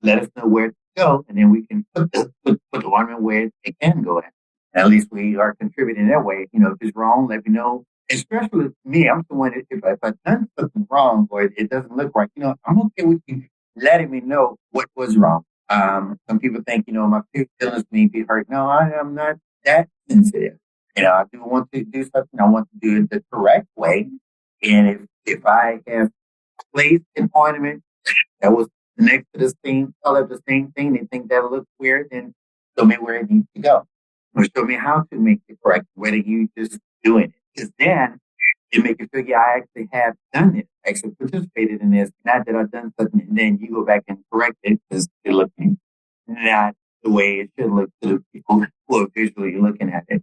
let us know where to go, and then we can put the ornament where it can go at least we are contributing that way. If it's wrong, let me know. Especially me, I'm someone that if I've done something wrong or it doesn't look right, I'm okay with you letting me know what was wrong. Some people think, my feelings may be hurt. No, I am not that sensitive. I do want to do something. I want to do it the correct way. And if I have placed an ornament that was next to the same color, the same thing, they think that looks weird, then show me where it needs to go. Or show me how to make it correct, whether you just doing it. Because then it makes you feel, yeah, I actually have done it, actually participated in this. Not that I've done something and then you go back and correct it because it's looking not the way it should look to the people who are visually looking at it.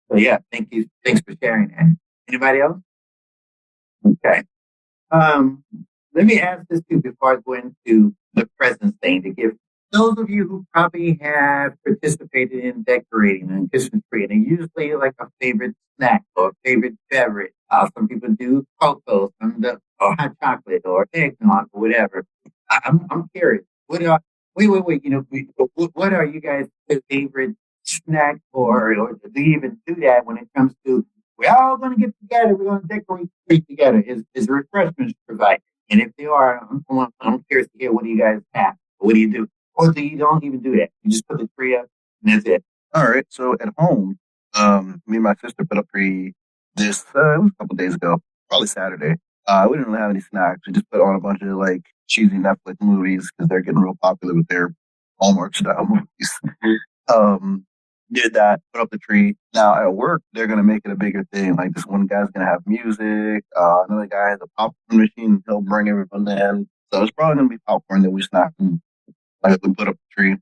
So yeah, thank you. Thanks for sharing that. Anybody else? Okay. Let me ask this too before I go into the presents thing to give those of you who probably have participated in decorating and Christmas tree, and usually like a favorite snack or a favorite beverage. Some people do cocoa, or hot chocolate or eggnog or whatever. I'm curious. Wait. What are you guys' favorite snack or do you even do that when it comes to we're all going to get together, we're going to decorate the tree together? Is refreshments provided? And if they are, I'm curious to hear what do you guys have? What do you do? Or do you don't even do that? You just put the tree up and that's it. All right. So at home, me and my sister put up a tree this it was a couple days ago, probably Saturday. We didn't really have any snacks. We just put on a bunch of like cheesy Netflix movies because they're getting real popular with their Hallmark style movies. Did that, put up the tree. Now at work, they're gonna make it a bigger thing. Like this one guy's gonna have music. Another guy has a popcorn machine. He'll bring everyone in. So it's probably gonna be popcorn that we snack and like we put up the tree.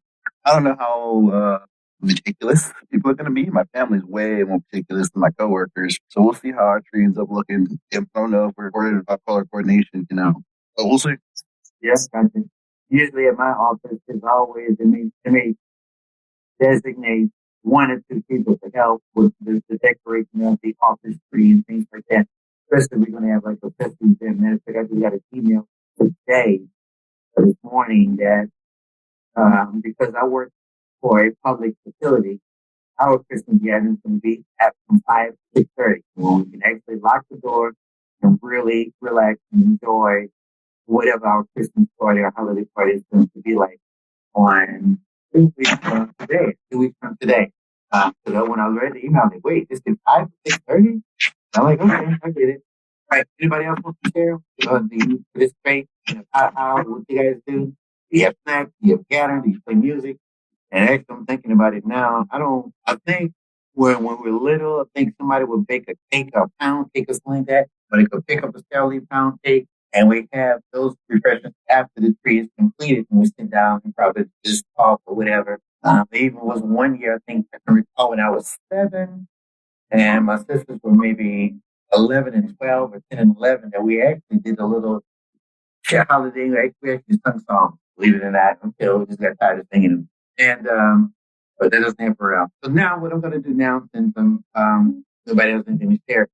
I don't know how meticulous people are gonna be. My family's way more meticulous than my coworkers. So we'll see how our tree ends up looking. I don't know if we're worried about color coordination, but we'll see. Yes, I think usually at my office, there's always they may designate one or two people to help with the decoration of the office tree and things like that. Especially we're going to have like a Christmas event. Matter of fact, I just got an email today, this morning, that because I work for a public facility, our Christmas gathering is going to be at from 5 to 6:30, when we can actually lock the door and really relax and enjoy whatever our Christmas party or holiday party is going to be like on 2 weeks from today. 2 weeks from today. So that when I read the email, I'm like, wait, this is 5 to 6:30? I'm like, okay, I get it. Right. Anybody else want to share? Do you participate? How what you guys do? Do you have snacks? Do you have gathering? Do you play music? And actually, I'm thinking about it now. I think when we were little, I think somebody would bake a cake, a pound cake or something like that. But they could pick up a Sally pound cake and we have those refreshments after the tree is completed and we sit down and probably just talk or whatever. There even was one year, I think I can recall when I was 7 and my sisters were maybe 11 and 12 or 10 and 11 that we actually did a little holiday. We actually sung songs, believe it or not, until we just got tired of singing them. And, but that doesn't happen around. So now what I'm going to do now, since nobody else has anything to share,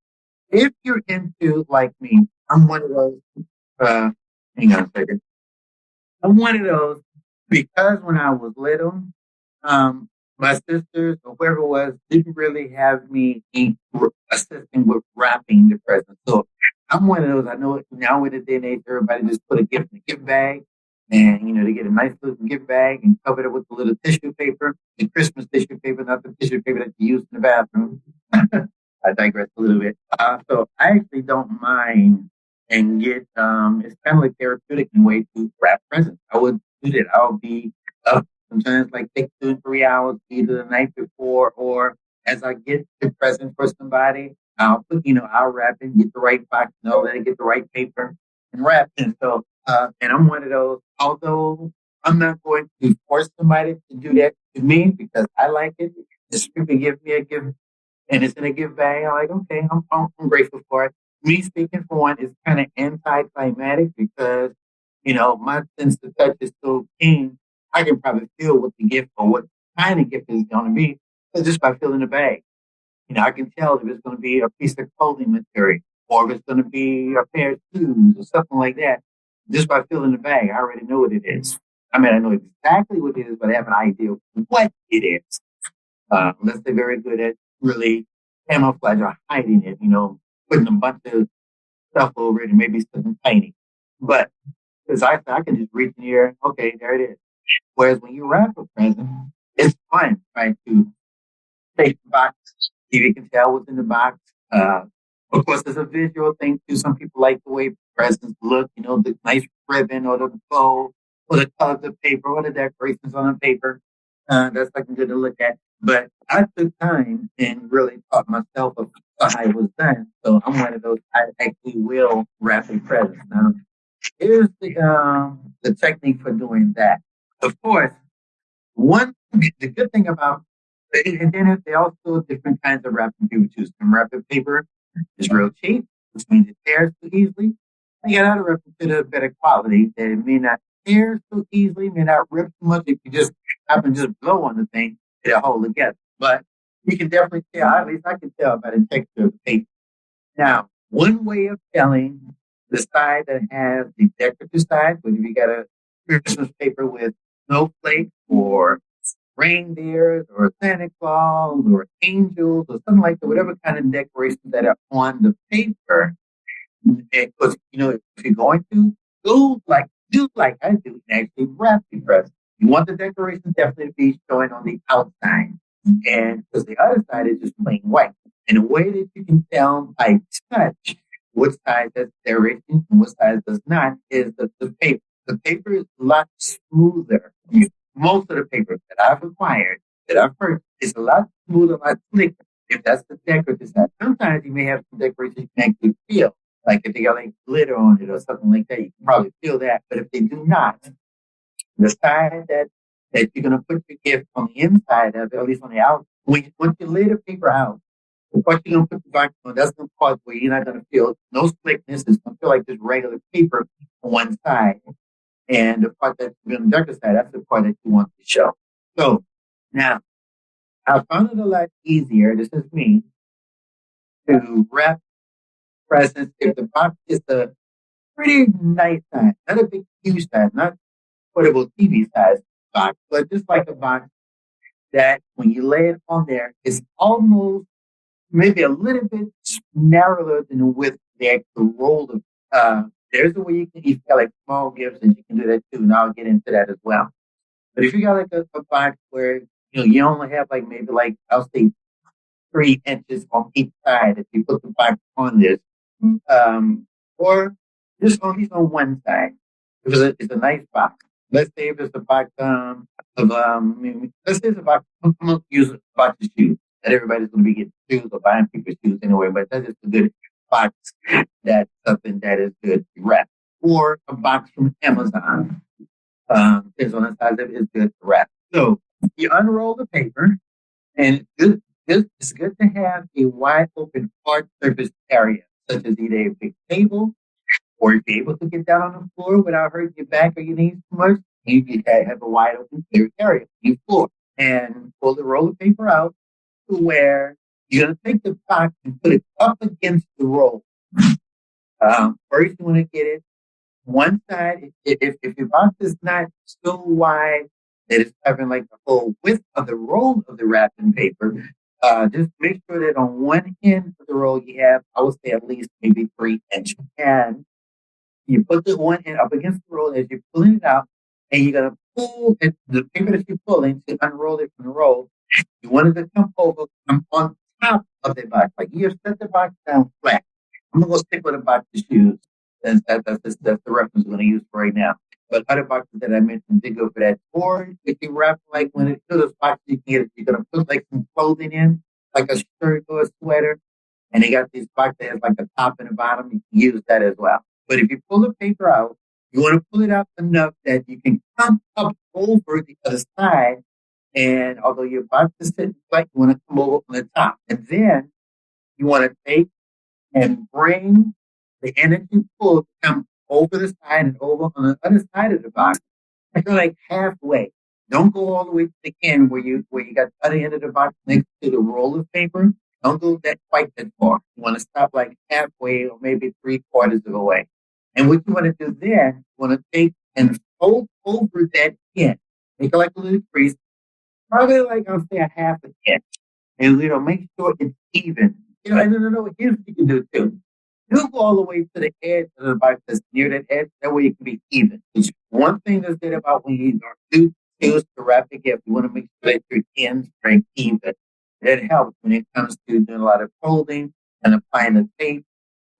if you're into, like me, I'm one of those, hang on a second. I'm one of those, because when I was little, my sisters or whoever it was didn't really have me assisting with wrapping the present. So I'm one of those. I know now with the day and age, everybody just put a gift in a gift bag, and they get a nice little gift bag and cover it with a little tissue paper, the Christmas tissue paper, not the tissue paper that you use in the bathroom. I digress a little bit. So I actually don't mind and get. It's kind of like therapeutic in a way to wrap presents. I would do that. I'll be up. Sometimes like take 2 or 3 hours, either the night before or as I get the present for somebody, I'll put, I'll wrap it, get the right box, let it get the right paper and wrap it. So, and I'm one of those, although I'm not going to force somebody to do that to me because I like it. If people give me a gift and it's in a gift bag, I'm like, okay, I'm grateful for it. Me speaking for one is kind of anticlimactic because, my sense of touch is so keen. I can probably feel what the gift or what kind of gift is going to be just by feeling the bag. I can tell if it's going to be a piece of clothing material or if it's going to be a pair of shoes or something like that. Just by feeling the bag, I already know what it is. I mean, I know exactly what it is, but I have an idea of what it is. Unless they're very good at really camouflage or hiding it, putting a bunch of stuff over it and maybe something tiny. But because I can just reach in here, okay, there it is. Whereas when you wrap a present, it's fun trying to take the box, see if you can tell what's in the box. Of course, there's a visual thing too. Some people like the way presents look, the nice ribbon or the bow or the color of the paper or the decorations on the paper. That's like good to look at. But I took time and really taught myself of how it was done. So I'm one of those, I actually will wrap a present. Now, here's the technique for doing that. Of course, the good thing about and then they also different kinds of wrapping paper too. Some wrapping paper is real cheap, which means it tears too easily. You got other wrapping paper of better quality that it may not tear so easily, may not rip too much. If you just happen to just blow on the thing, it'll hold together. But you can definitely tell, at least I can tell by the texture of the paper. Now, one way of telling the side that has the decorative side, whether you got a Christmas paper with snowflakes or reindeers or Santa Claus or angels or something like that, whatever kind of decorations that are on the paper. Because, if you're going to do like I do, and actually wrap the present. You want the decorations definitely to be showing on the outside. And because the other side is just plain white. And the way that you can tell by touch what side has decoration and what side does not is the paper. The paper is a lot smoother. Most of the paper that I've acquired, that I've purchased, is a lot smoother, a lot slicker. If that's the decorative side. Sometimes you may have some decorations you can actually feel. Like if they got like glitter on it or something like that, you can probably feel that. But if they do not, the side that you're going to put your gift on the inside of it, or at least on the out, once you lay the paper out, the part you're going to put the box on, that's the part where you're not going to feel no slickness. It's going to feel like just regular paper on one side. And the part that's on the darker side, that's the part that you want to show. So now, I found it a lot easier, this is me, to wrap presents if the box is a pretty nice size, not a big, huge size, not portable TV size box, but just like a box that when you lay it on there, is almost maybe a little bit narrower than the width of the actual roll of. There's a way you can, if you got like small gifts, and you can do that too, and I'll get into that as well. But if you got like a box where you only have like maybe like I'll say 3 inches on each side, if you put the box on this, Or just only on one side. If it's a nice box. Let's say if it's a box let's say it's a box. I'm gonna use a box of shoes. That everybody's gonna be getting shoes or buying people's shoes anyway. But that's just a good box. That's something that is good to wrap. Or a box from Amazon. Depends on the size of it. Is good to wrap. So you unroll the paper, and it's good to have a wide open hard surface area, such as either a big table, or if you're able to get down on the floor without hurting your back or your knees too much, you can have a wide open clear area on your floor. And pull the roll of paper out to where you're going to take the box and put it up against the roll. First, you want to get it one side. If your box is not so wide that it's covering like the whole width of the roll of the wrapping paper, just make sure that on one end of the roll you have, I would say at least maybe 3 inches. And you put the one end up against the roll as you're pulling it out, and you're going to pull it, the paper that you're pulling to unroll it from the roll. You want it to come on top of the box. Like you set the box down flat. I'm going to go stick with a box of shoes. That's the reference we're going to use for right now. But other boxes that I mentioned did go for that. Or if you wrap like when it's those boxes, you can get, you're going to put like some clothing in, like a shirt or a sweater. And they got these boxes that has like a top and a bottom. You can use that as well. But if you pull the paper out, you want to pull it out enough that you can come up over the other side. And although your box is sitting flat, you want to come over on the top. And then you want to take and bring the energy pull to come over the side and over on the other side of the box. I feel like halfway. Don't go all the way to the end where you got the other end of the box next to the roll of paper. Don't go that quite that far. You want to stop like halfway or maybe 3/4 of the way. And what you want to do then, you want to take and fold over that end. Make it like a little crease, probably like I'll say a half an inch. And make sure it's even. And no, here's what you can do too. You go all the way to the edge of the box that's near that edge. That way it can be even. It's one thing that's good about when you do choose to wrap a gift, you want to make sure that your ends are even. That helps when it comes to doing a lot of folding and applying the tape,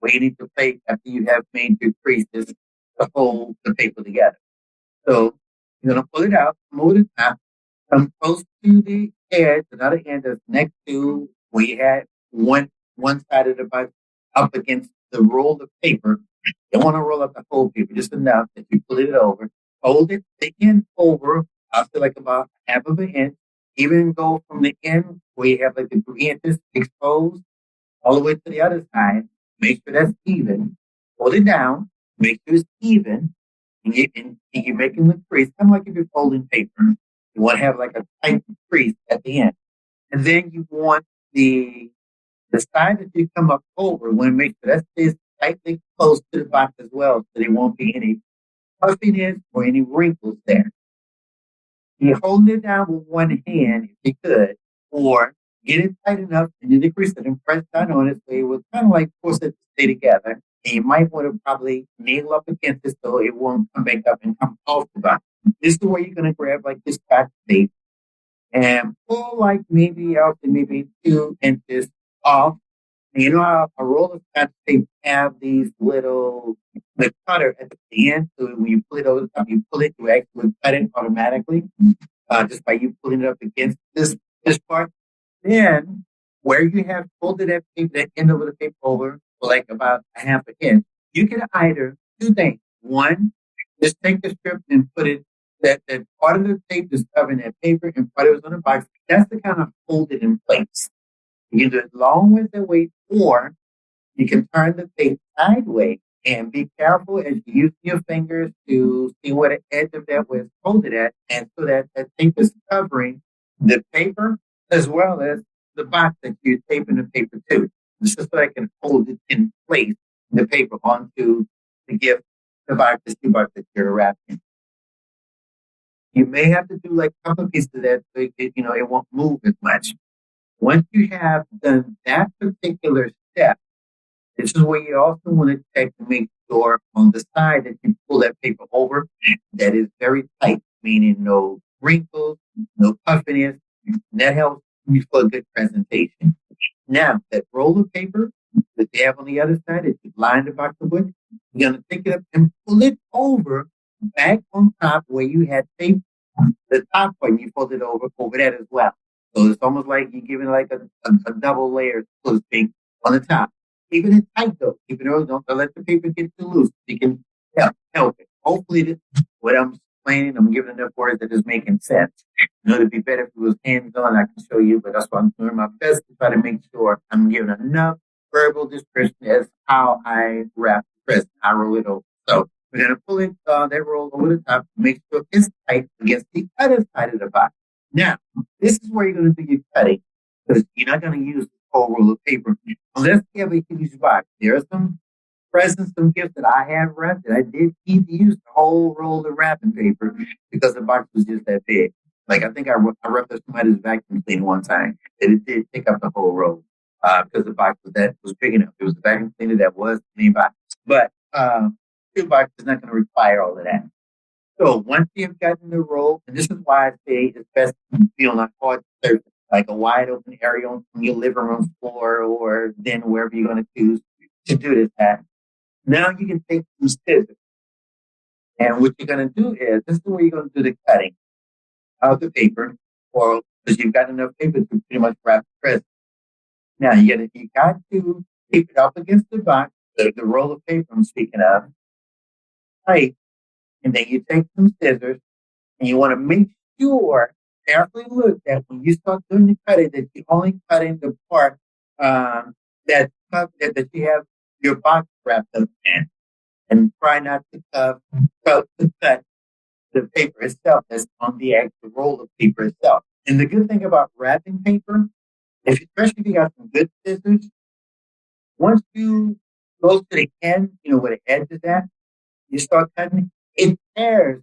where you need to place after you have made your creases to hold the paper together. So you're going to pull it out, move it top, come close to the edge, another end that's next to where you had one side of the box up against the roll of paper. You don't want to roll up the whole paper, just enough that you pull it over. Hold it, the end over, I'll say like about half of an inch. Even go from the end where you have like the 3 inches exposed all the way to the other side. Make sure that's even. Hold it down. Make sure it's even. And you're making the crease, kind of like if you're folding paper. You want to have like a tight crease at the end. And then you want the side that you come up over, you want to make sure that stays tightly close to the box as well, so there won't be any puffiness or any wrinkles there. You're holding it down with one hand if you could, or get it tight enough and you decrease it and press down on it so it will kind of like force it to stay together. And you might want to probably nail up against it so it won't come back up and come off the box. This is the way you're going to grab like this back tape and pull like maybe out to maybe 2 inches off. And you know how a roll of scotch tape have these little, the cutter at the end, so when you pull it over the top, you pull it, you actually cut it automatically, just by you pulling it up against this part. Then, where you have folded that paper, that end over the paper over for like about a half an inch, you can either two things. One, just take the strip and put it, that part of the tape is covering that paper and part of it is on the box. That's the kind of hold it in place. You can do it long with the weight, or you can turn the tape sideways and be careful as you use your fingers to see where the edge of that was folded at, and so that tape is covering the paper as well as the box that you're taping the paper to. This is so I can hold it in place, the paper onto the gift, the box, the shoe box that you're wrapping. You may have to do like a couple of pieces of that so it won't move as much. Once you have done that particular step, this is where you also want to check to make sure on the side that you pull that paper over, that is very tight, meaning no wrinkles, no puffiness. That helps you for a good presentation. Now, that roll of paper, that you have on the other side that you line the box with. You're going to pick it up and pull it over back on top where you had tape the top one, you fold it over that as well. So it's almost like you're giving like a double layer, so to speak, on the top. Keeping it tight though. Keep it don't let the paper get too loose. You can help it. Hopefully what I'm explaining, I'm giving enough words that is making sense. It'd be better if it was hands-on, I can show you, but that's why I'm doing my best to try to make sure I'm giving enough verbal description as how I wrap the present. I roll it over. So we're going to pull it, that roll over the top, make sure it's tight against the other side of the box. Now, this is where you're going to do your cutting, because you're not going to use the whole roll of paper unless you have a huge box. There are some presents, some gifts that I have wrapped that I did keep to use the whole roll of wrapping paper because the box was just that big. Like I think I wrapped up somebody's vacuum cleaner one time, and it did take up the whole roll because the box was big enough. It was a vacuum cleaner that was the main box, but box is not going to require all of that. So once you've gotten the roll, and this is why I say it's best to be on a hard surface, like a wide open area on your living room floor or then wherever you're going to choose to do this at. Now you can take some scissors. And what you're going to do is, this is where you're going to do the cutting of the paper, or because you've got enough paper to pretty much wrap the present. Now you got to keep it up against the box, the roll of paper I'm speaking of, tight, and then you take some scissors and you want to make sure, carefully look that when you start doing the cutting, that you're only cutting the part that you have your box wrapped up in, and try not to cut the paper itself that's on the actual roll of paper itself. And the good thing about wrapping paper, especially if you got some good scissors, once you go to the end, where the edge is at, you start cutting, it tears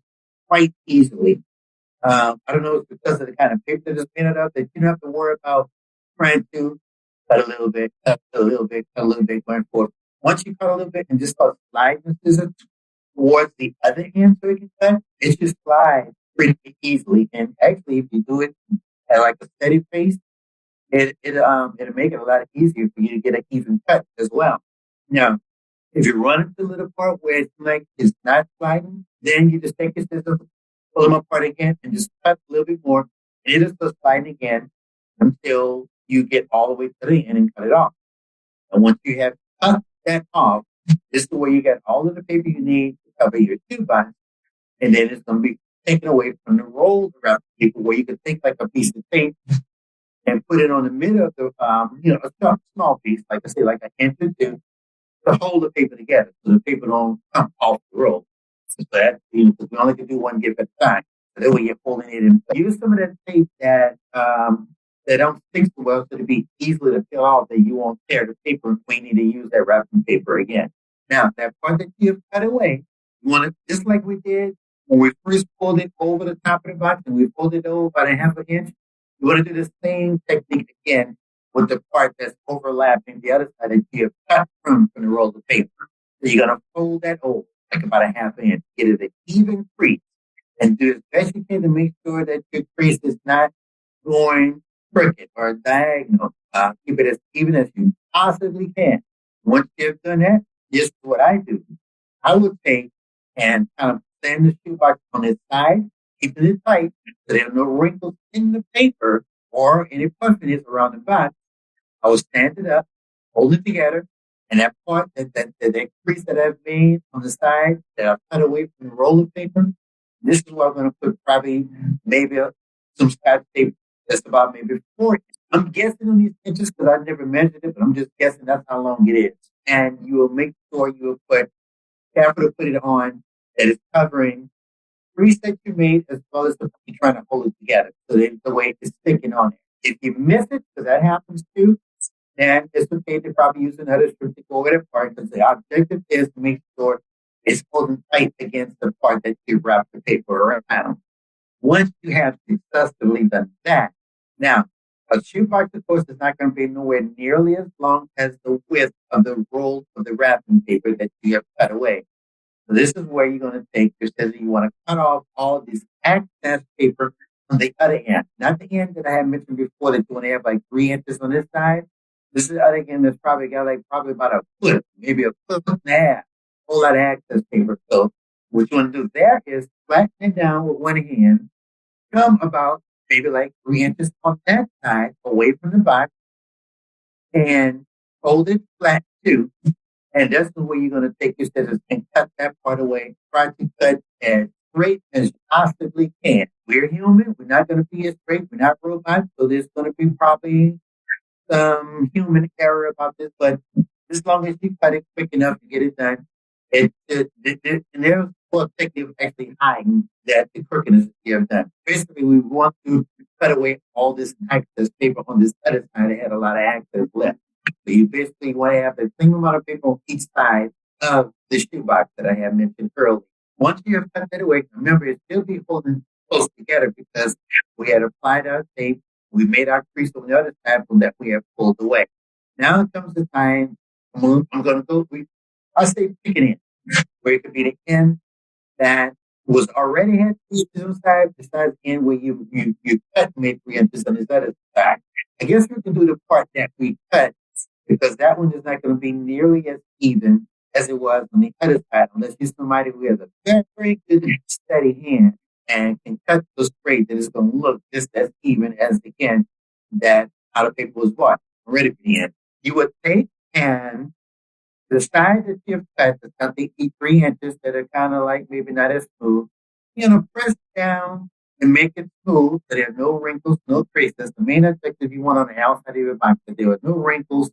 quite easily. I don't know if it's because of the kind of paper that it's made of that you don't have to worry about trying to cut a little bit, cut a little bit, cut a little bit, going forward. Once you cut a little bit and just start sliding the scissors towards the other end so it can cut, it just slides pretty easily. And actually, if you do it at like a steady pace, it'll make it a lot easier for you to get an even cut as well. Now, if you run into the little part where it's like it's not sliding, then you just take your scissors, pull them apart again, and just cut a little bit more. And it'll start sliding again until you get all the way to the end and cut it off. And once you have cut that off, this is where you get all of the paper you need to cover your two box. And then it's going to be taken away from the roll of wrapping paper where you can take like a piece of tape and put it on the middle of the, a small piece, like I say, like an inch or two, to hold the paper together so the paper don't come off the roll. So that, because we only can do one gift at a time. So that way you're holding it in. Use some of that tape that don't stick so well so it'll be easily to peel off that you won't tear the paper when you need to use that wrapping paper again. Now, that part that you've cut away, you want to, just like we did when we first pulled it over the top of the box and we pulled it over about a half an inch, you want to do the same technique again with the part that's overlapping the other side that you have cut from the roll of paper. So you're going to fold that over like about a half an inch, get it an even crease, and do as best you can to make sure that your crease is not going crooked or diagonal. Keep it as even as you possibly can. Once you've done that, this is what I do. I would take and kind of stand the shoebox on its side, keeping it tight so there are no wrinkles in the paper or any puffiness around the box. I will stand it up, hold it together, and that part, that crease that I've made on the side that I've cut away from the roll of paper, this is where I'm going to put probably maybe some scotch tape that's about maybe 4 inches. I'm guessing on these inches because I've never measured it, but I'm just guessing that's how long it is. And you will make sure you will careful to put it on that is covering crease that you made as well as the you're trying to hold it together. So that the way it's sticking on it. If you miss it, because that happens too, then it's okay to probably use another strip to go over that part because the objective is to make sure it's holding tight against the part that you wrap the paper around. Once you have successfully done that, now, a shoebox, of course, is not going to be nowhere nearly as long as the width of the roll of the wrapping paper that you have cut away. So this is where you're going to take your scissors. You want to cut off all of this excess paper on the other end. Not the end that I had mentioned before that you want to have like 3 inches on this side. This is again. That's probably got like probably about a foot, maybe a foot and a half. A whole lot of access paper. So what you want to do there is flatten it down with one hand. Come about maybe like 3 inches on that side away from the box, and fold it flat too. And that's the way you're going to take your scissors and cut that part away. Try to cut as straight as you possibly can. We're human. We're not going to be as straight. We're not robots. So there's going to be probably some human error about this. But as long as you cut it quick enough to get it done, and there's a technique of actually hiding that the crookedness that you have done. Basically, we want to cut away all this excess paper on this other side that had a lot of excess left. So you basically want to have the same amount of paper on each side of the shoebox that I have mentioned earlier. Once you have cut that away, remember it still be holding close together because we had applied our tape, we made our crease on the other side from that we have pulled away. Now comes the time I'm going to go. I say pick an end, where it could be the end that was already had 3 inches inside, besides the end where you cut and made 3 inches on this other side. I guess we can do the part that we cut because that one is not going to be nearly as even as it was on the other side, unless you're somebody who has a very, very good steady hand and can cut so straight that it's going to look just as even as the end that out of paper was bought already for the end. You would take and the side that you've cut, that's got the 3 inches that are kind of like maybe not as smooth, you're going to press down and make it smooth so there are no wrinkles, no traces. The main objective you want on the outside of your box that there are no wrinkles,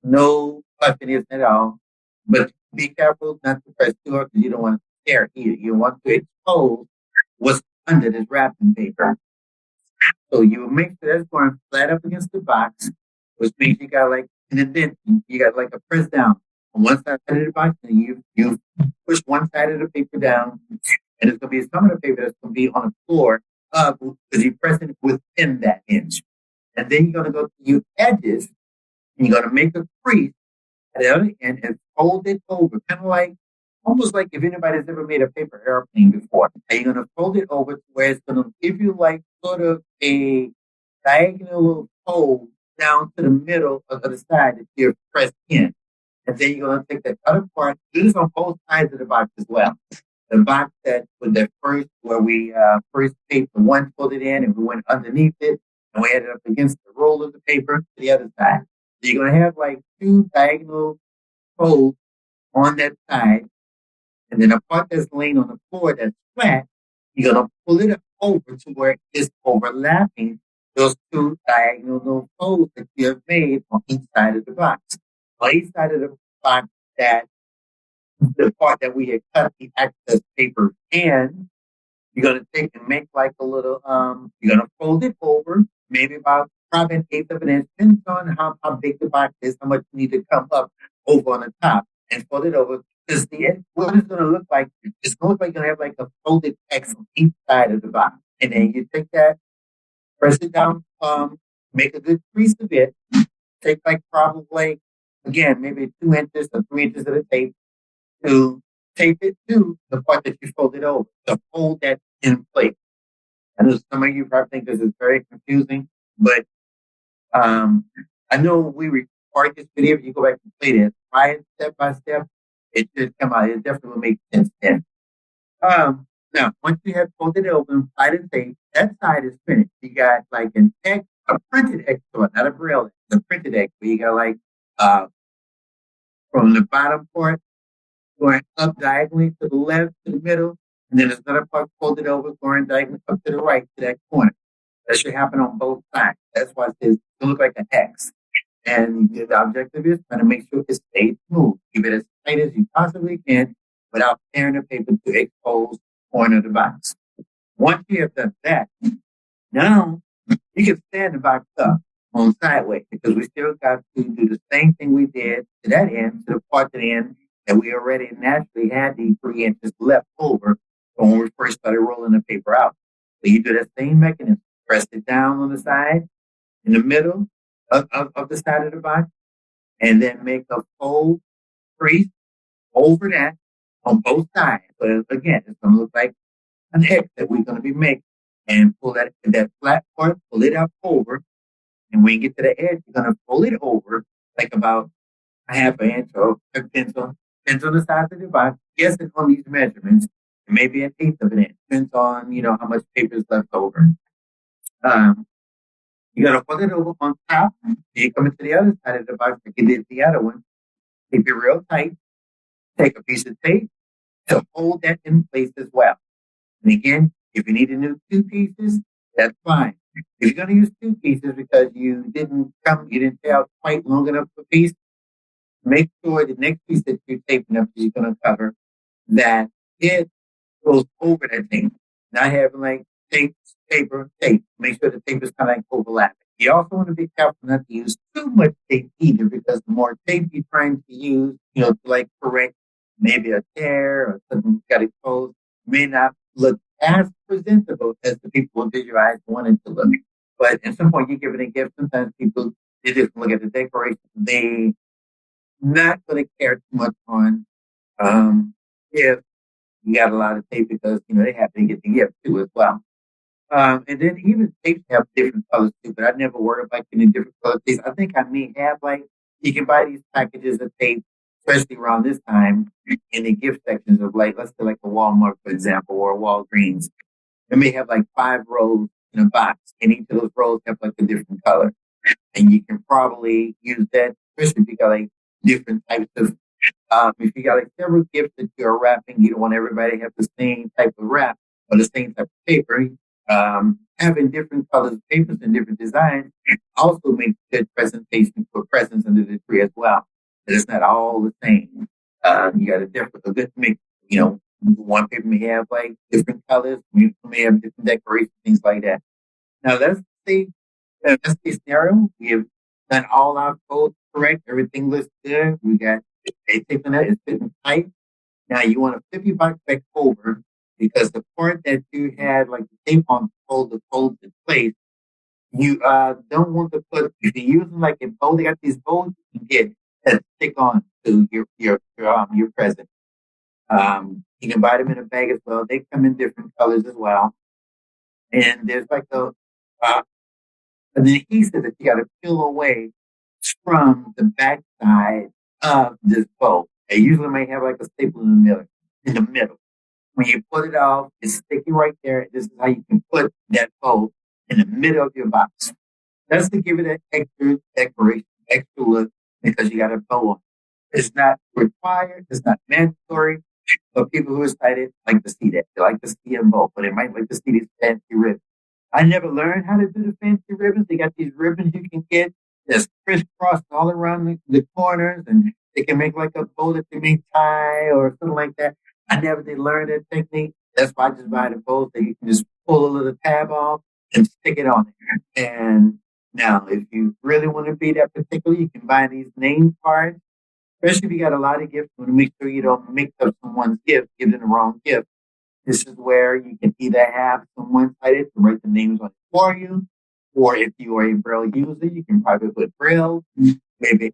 no puffiness at all. But be careful not to press too hard because you don't want to tear either. You want to expose what's under this wrapping paper. So you make sure that's going flat up against the box, which means you got like an indentation. You got like a press down on one side of the box, and you push one side of the paper down, and it's going to be some of the paper that's going to be on the floor because you're pressing it within that inch. And then you're going to go to your edges, and you're going to make a crease at the other end and fold it over, kind of like, almost like if anybody's ever made a paper airplane before. And you're going to fold it over to where it's going to give you like sort of a diagonal fold down to the middle of the side that you're pressed in. And then you're going to take that other part, do this on both sides of the box as well. The box that with the first, where we first taped the one folded in and we went underneath it and we had it up against the roll of the paper to the other side. So you're going to have like 2 diagonal folds on that side. And then the part that's laying on the floor that's flat, you're going to pull it over to where it's overlapping those 2 diagonal folds that you have made on each side of the box. On each side of the box, that the part that we had cut the excess paper in, you're going to take and make like a little, you're going to fold it over, maybe about probably an eighth of an inch, depends on how big the box is, how much you need to come up over on the top and fold it over. Because what it's going to look like, it's going to look like you're going to have like a folded X on each side of the box. And then you take that, press it down, make a good crease of it, take like probably, again, maybe 2 inches or 3 inches of the tape to tape it to the part that you folded over, to hold that in place. I know some of you probably think this is very confusing, but I know we record this video. If you go back and play this, try it step by step, it should come out. It definitely will make sense then. Now, once you have folded it over and applied the tape, that side is finished. You got like an X, a printed X to it, not a braille X, a printed X, where you got like from the bottom part going up diagonally to the left, to the middle, and then there's another part folded over going diagonally up to the right to that corner. That should happen on both sides. That's why it says it looks like an X. And the objective is trying to make sure it stays smooth. Keep it as tight as you possibly can without tearing the paper to expose the corner of the box. Once you have done that, now you can stand the box up on sideways because we still got to do the same thing we did to that end, to the part of the end that we already naturally had the 3 inches left over when we first started rolling the paper out. So you do that same mechanism. Press it down on the side, in the middle of the side of the box, and then make a fold crease over that on both sides. So again, it's going to look like an X that we're going to be making. And pull that flat part, pull it up over, And when you get to the edge, you're going to pull it over like about a half an inch or a pencil. Depends on the size of the box. Guessing on these measurements, maybe an eighth of an inch. Depends on, how much paper is left over. You got to put it over on top. You come into the other side of the box like you did the other one. Keep it real tight. Take a piece of tape to hold that in place as well. And again, if you need to do two pieces, that's fine. If you're going to use two pieces because you didn't stay out quite long enough for a piece, make sure the next piece that you're taping up that you're going to cover, that it goes over that thing. Not having like tape, paper, tape. Make sure the tape is kind of like overlapping. You also want to be careful not to use too much tape either, because the more tape you're trying to use, to like correct maybe a tear or something got exposed, may not look as presentable as the people with visual eyes wanted to look. But at some point, you give it a gift. Sometimes people, they just look at the decoration. They not going to care too much on if you got a lot of tape, because they have to get the gift too as well. And then even tapes have different colors too, but I never worried about getting different color tapes. I think I may have like, you can buy these packages of tape, especially around this time, in the gift sections of like, let's say like a Walmart, for example, or a Walgreens. It may have like 5 rows in a box, and each of those rows have like a different color. And you can probably use that, especially if you got like different types of, if you got like several gifts that you're wrapping, you don't want everybody to have the same type of wrap or the same type of paper. Having different colors of papers and different designs also makes good presentation for presents under the tree as well. But it's not all the same. You got a good mix. One paper may have like different colors, you may have different decorations, things like that. Now let's say that's the scenario. We have done all our codes correct. Everything looks good. We got a tape in it. It's fitting tight. Now you want to flip your box back over, because the part that you had like the tape on to hold the folds in place, you don't want to put, if you're using like a bow, they got these bows you can get that stick on to your present. You can buy them in a bag as well. They come in different colors as well. And there's like an adhesive that you got to peel away from the backside of this bow. They usually may have like a staple in the middle. When you put it off, it's sticky right there. This is how you can put that bow in the middle of your box. That's to give it an extra decoration, extra look, because you got a bow on. It's not required. It's not mandatory. But people who are excited like to see that. They like to see a bow, but they might like to see these fancy ribbons. I never learned how to do the fancy ribbons. They got these ribbons you can get that's crisscrossed all around the corners, and they can make like a bow that they may tie or something like that. I never did learn that technique. That's why I just buy the bows that you can just pull a little tab off and stick it on there. And now, if you really want to be that particular, you can buy these name cards. Especially if you got a lot of gifts, you want to make sure you don't mix up someone's gift, give them the wrong gift. This is where you can either have someone cited to write the names on it for you, or if you are a Braille user, you can probably put Braille, maybe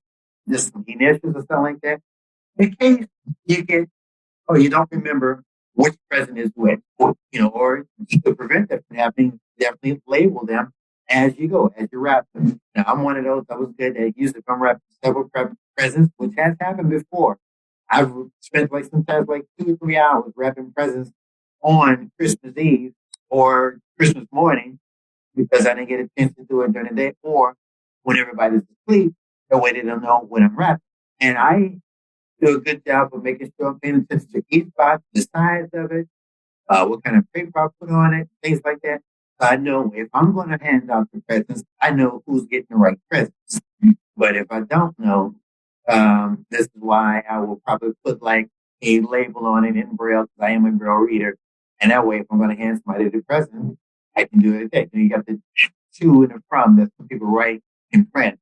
just some initials or something like that. In case you get, or you don't remember which present is which, or to prevent that from happening, definitely label them as you go, as you wrap them. Now, I'm one of those that was good at usually if I'm wrapping several presents, which has happened before. I've spent like sometimes like 2 or 3 hours wrapping presents on Christmas Eve or Christmas morning, because I didn't get a chance to do it during the day, or when everybody's asleep, that way they don't know when I'm wrapping. And I do a good job of making sure I'm paying attention to each box, the size of it, what kind of paper I put on it, things like that. So I know if I'm going to hand out the presents, I know who's getting the right presents. But if I don't know, this is why I will probably put like a label on it in Braille, because I am a Braille reader. And that way, if I'm going to hand somebody the present, I can do it again. You got the to and the from that some people write in print.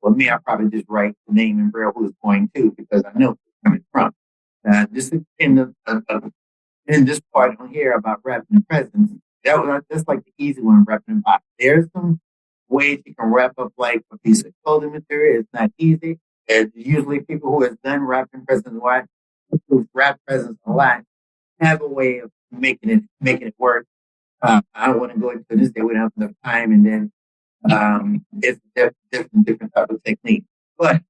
Well, me, I probably just write the name in Braille who it's going to, because I know who it's coming from. This is in this part on here about wrapping the presents. That's like the easy one, wrapping the box. There's some ways you can wrap up like a piece of clothing material. It's not easy. And usually people who have done wrapping presents a lot, who've wrapped presents a lot, have a way of making it work. I don't want to go into this. They wouldn't have enough time, and then It's a different type of technique. But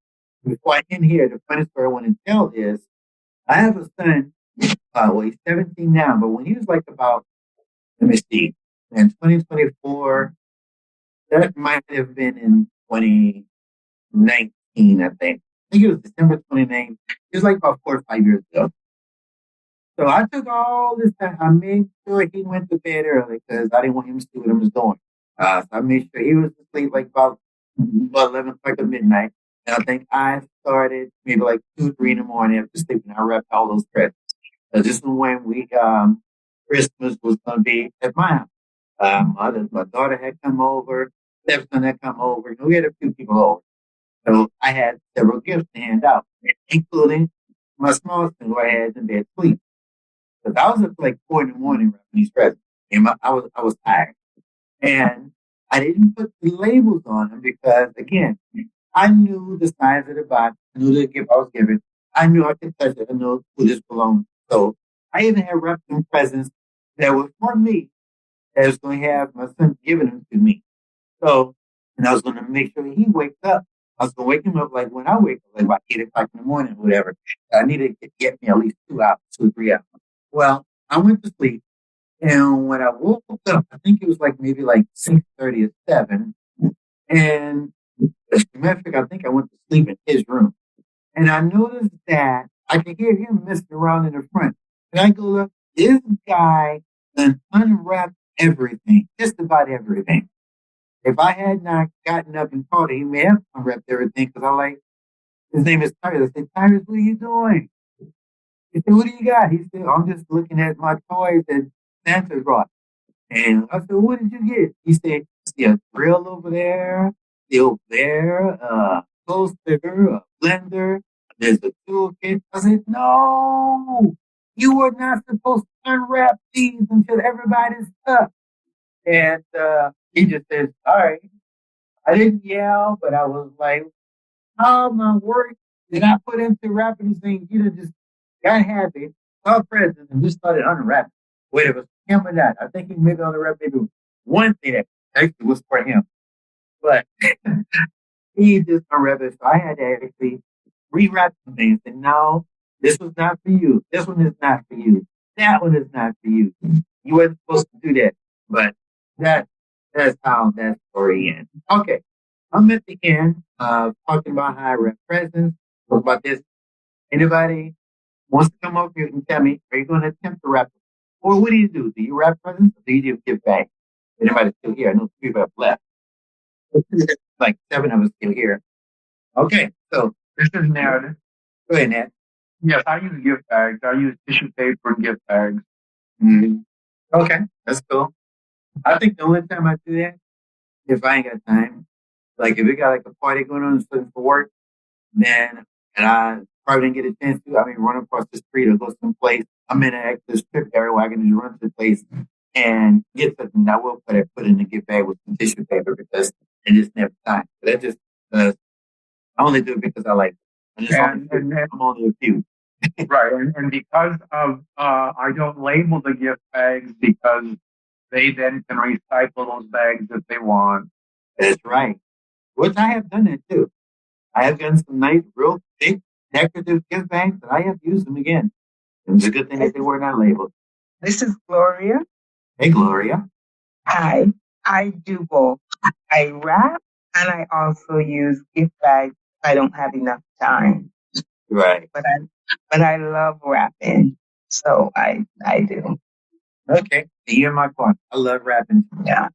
before I end here, the funny story I want to tell is I have a son. Well, he's 17 now, but when he was like about, let me see, in 2024, that might have been in 2019, I think. I think it was December 29th. It was like about 4 or 5 years ago. So I took all this time. I made sure he went to bed early because I didn't want him to see what I was doing. So I made sure he was asleep like about 11 o'clock at midnight. And I think I started maybe like 2, 3 in the morning after sleeping. I wrapped all those presents. So this is when Christmas was going to be at my house. My daughter had come over, stepson had come over. We had a few people over. So I had several gifts to hand out, including my small son who I had in bed sleep. Because I was up like 4 in the morning wrapping these presents. And I was tired. And I didn't put the labels on them because, again, I knew the size of the box. I knew the gift I was given. I knew I could touch it. I knew who this belonged to. So I even had wrapped some presents that were for me that was going to have my son giving them to me. So, and I was going to make sure he wakes up. I was going to wake him up like when I wake up, like about 8 o'clock in the morning or whatever. I needed to get me at least 2 hours, 2 or 3 hours. Well, I went to sleep. And when I woke up, I think it was like maybe like 6:30 or 7. And as a matter of fact, I think I went to sleep in his room. And I noticed that I could hear him messing around in the front. And I go, look, this guy done unwrapped everything, just about everything. If I had not gotten up and called him, he may have unwrapped everything because I like, his name is Tyrus. I said, Tyrus, what are you doing? He said, what do you got? He said, I'm just looking at my toys that Santa brought. And I said, what did you get? He said, see a grill over there, over there, a toaster, a blender, there's a toolkit. I said, no, you were not supposed to unwrap these until everybody's up. And he just says, all right. I didn't yell, but I was like, how my work did I put into wrapping these things? You know, just got happy, saw presents, and just started unwrapping. Wait, it was him or not. I think he maybe unwrapped maybe one thing that actually was for him. But he just unwrapped it. So I had to actually rewrap some things. And no, this was not for you. This one is not for you. That one is not for you. You weren't supposed to do that. But that's how that story ends. Okay. I'm at the end talking about how I wrap presents. What about this? Anybody wants to come over here and tell me, are you going to attempt to wrap it? Or what do you do? Do you wrap presents or do you just give back? Anybody's still here? I know 3 people have left. Like 7 of us still here. Okay, so This is Ned. go ahead, Nat. Yes, I use gift bags. I use tissue paper and gift bags. Mm-hmm. Okay, that's cool. I think the only time I do that, if I ain't got time, like if we got like a party going on for work, then and I probably didn't get a chance to, I mean, run across the street or go someplace. I'm in an active strip area where I can just run to the place and get something. I will put in the gift bag with some tissue paper because it just never time. But that just I only do it because I like it. I'm only a few. Right, and because of I don't label the gift bags because they then can recycle those bags if they want. That's right. Which I have done that too. I have done some nice, real thick, decorative gift bags, and I have used them again. It was a good thing that they were not labeled. This is Gloria. Hey, Gloria. Hi. I do both. I wrap and I also use gift bags. I don't have enough time. Right. But I love wrapping. So I do. Okay. You're my corner. I love wrapping. Yeah.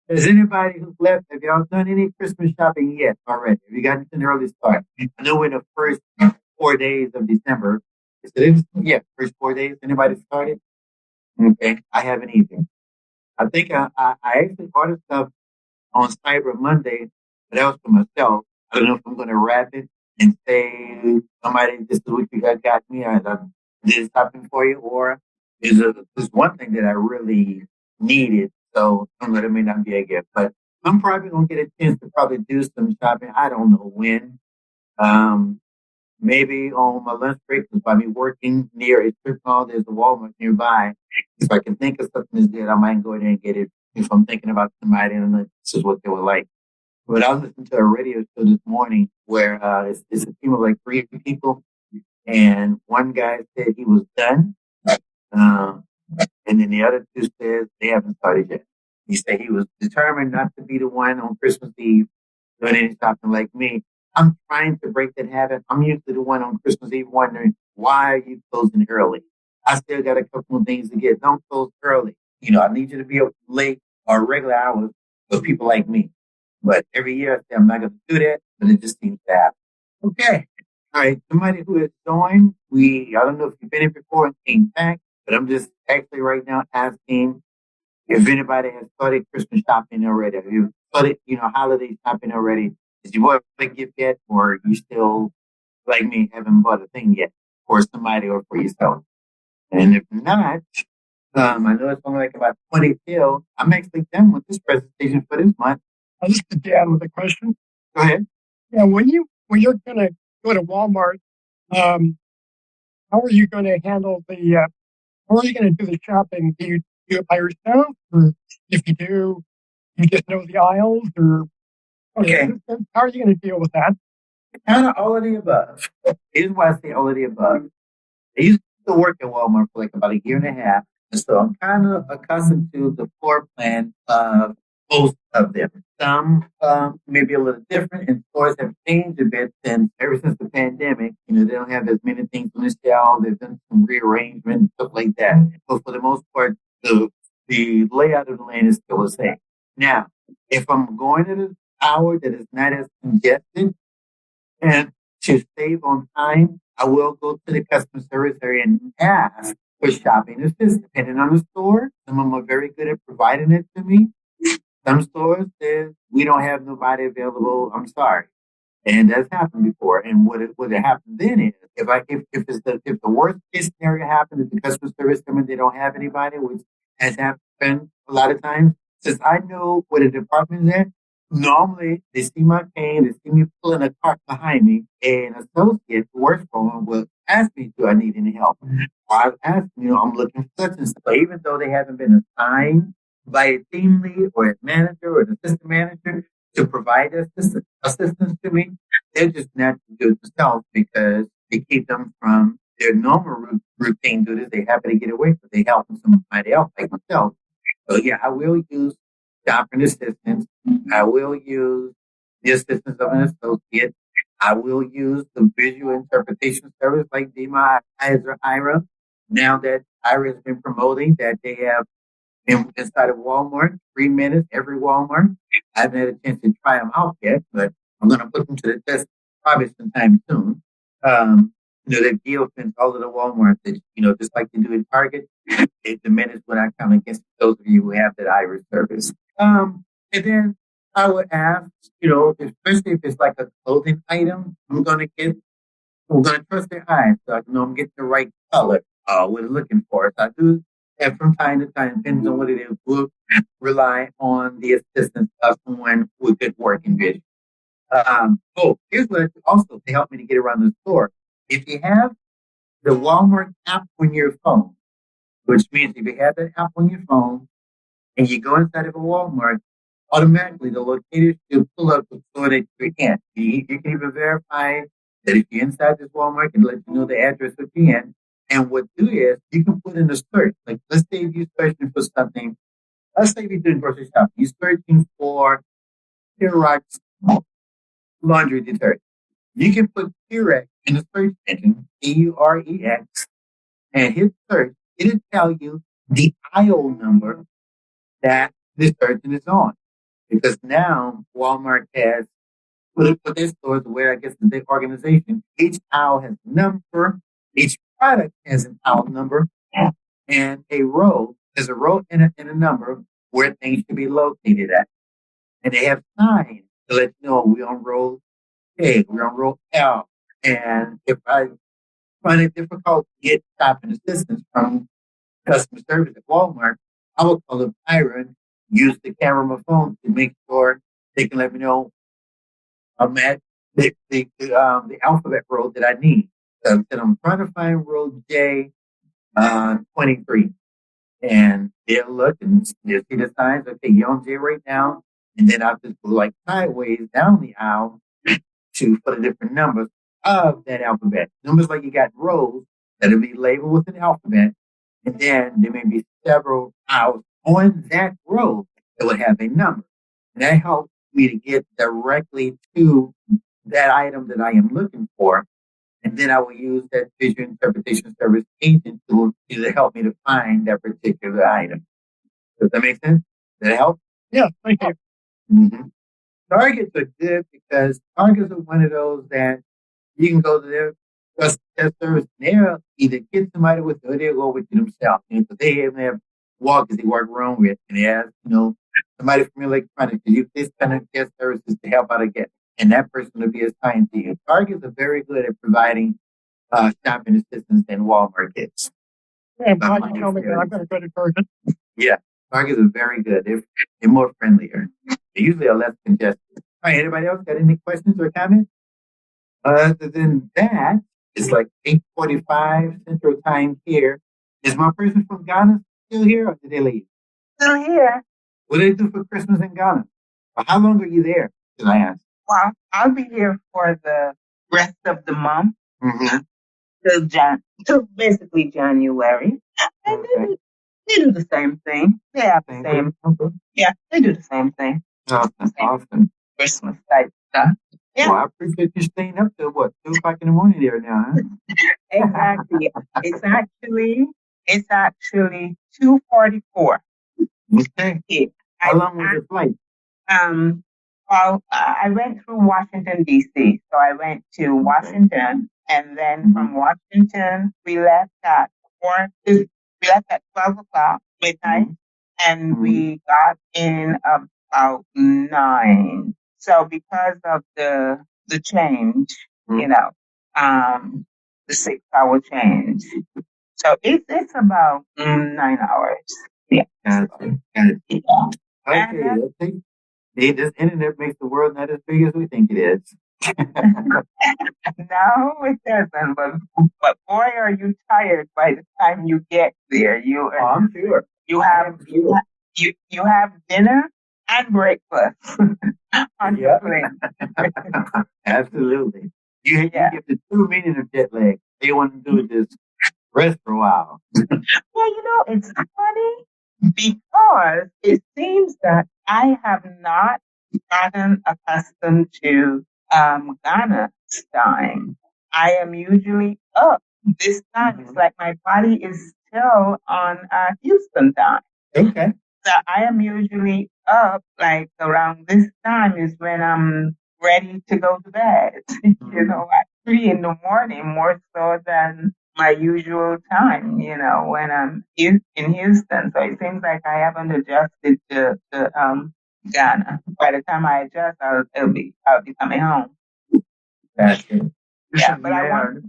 Has anybody who's left, have y'all done any Christmas shopping yet already? Have you gotten an early start? I know we're in the first 4 days of December. Yeah, first 4 days. Anybody started? Okay. I haven't either. I think I actually ordered stuff on Cyber Monday, but that was for myself. I don't know if I'm going to wrap it and say, somebody, this is what you guys got me, I did something for you, or there's one thing that I really needed, so I don't know, that may not be a gift, but I'm probably going to get a chance to probably do some shopping. I don't know when. Maybe on my lunch break, because by me working near a strip mall, there's a Walmart nearby. If I can think of something that's good, I might go there and get it if I'm thinking about somebody and this is what they were like. But I was listening to a radio show this morning where it's a team of like 3 people, and one guy said he was done, and then the other 2 said they haven't started yet. He said he was determined not to be the one on Christmas Eve doing any shopping like me. I'm trying to break that habit. I'm usually the one on Christmas Eve wondering, why are you closing early? I still got a couple of things to get. Don't close early. I need you to be up late or regular hours for people like me. But every year I say I'm not going to do that, but it just seems to happen. Okay. All right. Somebody who has joined, I don't know if you've been here before and came back, but I'm just actually right now asking if anybody has started Christmas shopping already. Have you started, holiday shopping already? Did you bought a gift yet, or you still, like me, haven't bought a thing yet for somebody or for yourself? And if not, I know it's only like about 20 till. I'm actually done with this presentation for this month. This is Dan with a question. Go ahead. Yeah, when you're going to go to Walmart, how are you going to handle how are you going to do the shopping? Do you do it by yourself, or if you do, you just know the aisles, or Okay. How are you going to deal with that? Kind of all of the above. Here's why I say all of the above. I used to work at Walmart for like about a year and a half, and so I'm kind of accustomed to the floor plan of most of them. Some maybe a little different, and stores have changed a bit ever since the pandemic. They don't have as many things on the shelf. They've done some rearrangement and stuff like that. But for the most part, the layout of the lane is still the same. Now, if I'm going at an hour that is not as congested, and to save on time, I will go to the customer service area and ask for shopping assistance. Depending on the store, some of them are very good at providing it to me. Some stores says we don't have nobody available. I'm sorry, and that's happened before. And what it happened then is if the worst case scenario happens, if the customer service come in, they don't have anybody, which has happened a lot of times. Since I know where the department is at, normally they see my cane, they see me pulling a cart behind me, and an associate who works for them will ask me, "Do I need any help?" Or I've asked, I'm looking for such and such. So even though they haven't been assigned by a team lead or a manager or an assistant manager to provide assistance to me, they're just naturally do it themselves because they keep them from their normal routine duties. They happen to get away because they help somebody else like myself. So yeah, I will use shopping assistance. I will use the assistance of an associate. I will use the visual interpretation service like DMI or IRA. Now that IRA has been promoting that they have inside of Walmart, 3 minutes every Walmart. I haven't had a chance to try them out yet, but I'm going to put them to the test probably sometime soon. They deal with all of the Walmart that, just like you do in Target, it diminishes what I count against those of you who have that Iris service. And then I would ask, especially if it's like a clothing item, I'm going to trust their eyes so I know I'm getting the right color, what I'm looking for. So I do, and from time to time, depends on what it is, we'll rely on the assistance of someone with good working vision. Here's what also to help me to get around the store. If you have the Walmart app on your phone, which means if you have that app on your phone and you go inside of a Walmart, automatically the locator should pull up the store that you're in. You can even verify that if you're inside this Walmart, it can let you know the address that you're in. And what do is you can put in a search. Like let's say if you're searching for something, let's say you're doing grocery shopping, you're searching for Purex laundry detergent. You can put Purex in the search engine, Purex, and hit search. It'll tell you the aisle number that the detergent is on. Because now Walmart has put their stores where I guess the big organization, each aisle has a number, each product has an aisle number, and a row. There's a row and a number where things should be located at. And they have signs to let you know we're on row A, we're on row L. And if I find it difficult to get shopping assistance from customer service at Walmart, I will call them Iron, use the camera on my phone to make sure they can let me know I'm at the alphabet row that I need. So I'm trying to find row J 23. And they'll look and they'll see the signs. Okay, you're on J right now. And then I'll just go like sideways down the aisle for the different numbers of that alphabet. Numbers like you got rows that'll be labeled with an alphabet. And then there may be several aisles on that row that would have a number. And that helps me to get directly to that item that I am looking for. And then I will use that visual interpretation service agent to help me to find that particular item. Does that make sense? Does that help? Yeah, thank you. Mm-hmm. Targets are good because targets are one of those that you can go to their test service and they'll either get somebody with you or they'll go with you themselves. And so they have walkers they work around with and they ask, somebody from electronics to use this kind of test services to help out again. And that person will be assigned to you. Targets are very good at providing shopping assistance than Walmart gets. I'm glad you told me that. I'm going to go to Target. Yeah, Targets are very good. They're more friendlier. They usually are less congested. All right, anybody else got any questions or comments? Other than that, it's like 8:45 Central Time here. Is my person from Ghana still here or did they leave? Still here. What do they do for Christmas in Ghana? Or how long are you there, did I ask? Well, I'll be here for the rest of the month. Mm-hmm. Till basically January. And Okay. they do the same thing. They have the same. Okay. Yeah, they do the same thing. Awesome. Christmas type stuff. Yeah. Well, I appreciate you staying up till 2 o'clock in the morning there now, huh? Exactly. It's actually 2:44. Okay. How long was the flight? Well, I went through Washington D.C. So I went to Washington, and then from Washington we left at 12 o'clock midnight, and we got in about 9. So because of the change, the 6-hour change. So it's about 9 hours. Yeah. Got it. Yeah. Okay, this internet makes the world not as big as we think it is. No, it doesn't. But boy, are you tired by the time you get there. I'm sure. You have dinner and breakfast on your plane. Absolutely. You get the true meaning of jet lag. They want to do is just rest for a while. Well, it's funny because it seems that I have not gotten accustomed to Ghana's time. I am usually up. This time it's like my body is still on Houston time. Okay. So I am usually up like around this time is when I'm ready to go to bed. At 3 in the morning, more so than my usual time, when I'm in Houston. So it seems like I haven't adjusted to Ghana. By the time I adjust, I'll be coming home. That's it. Yeah, but I want.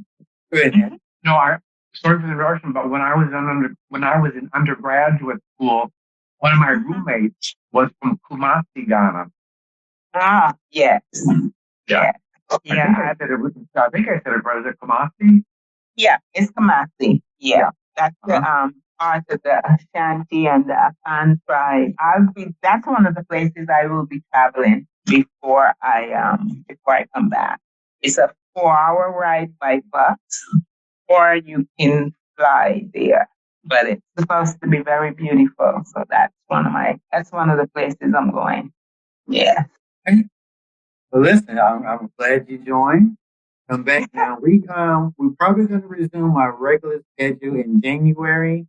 Go ahead. No, sorry for the interruption, but when I was in undergraduate school, one of my roommates was from Kumasi, Ghana. Ah, yes. Yeah. I think I said it, brother. Kumasi. Yeah, it's Kamasi. Yeah, that's the part of the Ashanti and the Akan tribe. That's one of the places I will be traveling before I come back. It's a 4-hour ride by bus, or you can fly there. But it's supposed to be very beautiful, so that's one of the places I'm going. Yeah. Well, listen, I'm glad you joined. Come back now. We're probably going to resume our regular schedule in January.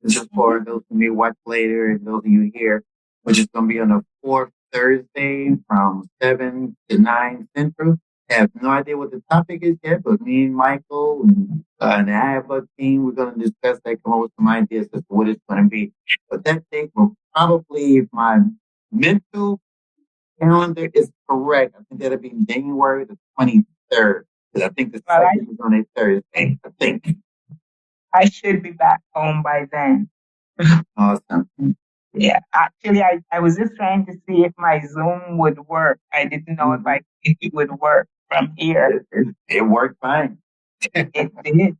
This is for those who may watch later and those of you here, which is going to be on the 4th Thursday from 7 to 9 Central. I have no idea what the topic is yet, but me and Michael and the iBUG's team, we're going to discuss that, come up with some ideas as to what it's going to be. But that date will probably, if my mental calendar is correct, I think that'll be January the 23rd. Because I think the second is on a Thursday, I think. I should be back home by then. Awesome. Yeah, actually, I was just trying to see if my Zoom would work. I didn't know if it would work from here. It worked fine. It did.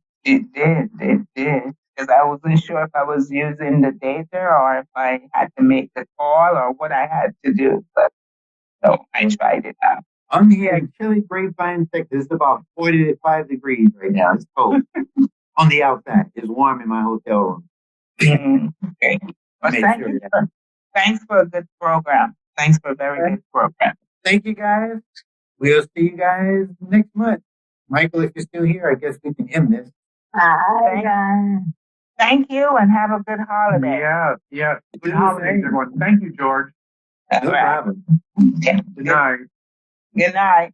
because I wasn't sure if I was using the data or if I had to make the call or what I had to do. But so I tried it out. I'm here in chilly Grapevine, Texas. It's about 45 degrees right now. It's cold. On the outside. It's warm in my hotel room. Okay. Well, thanks for a good program. Thanks for a very good program. Thank you, guys. We'll see you guys next month. Michael, if you're still here, I guess we can end this. Thank you and have a good holiday. Yeah. Good holidays, everyone. Thank you, George. No problem. Okay. Good night. Good night.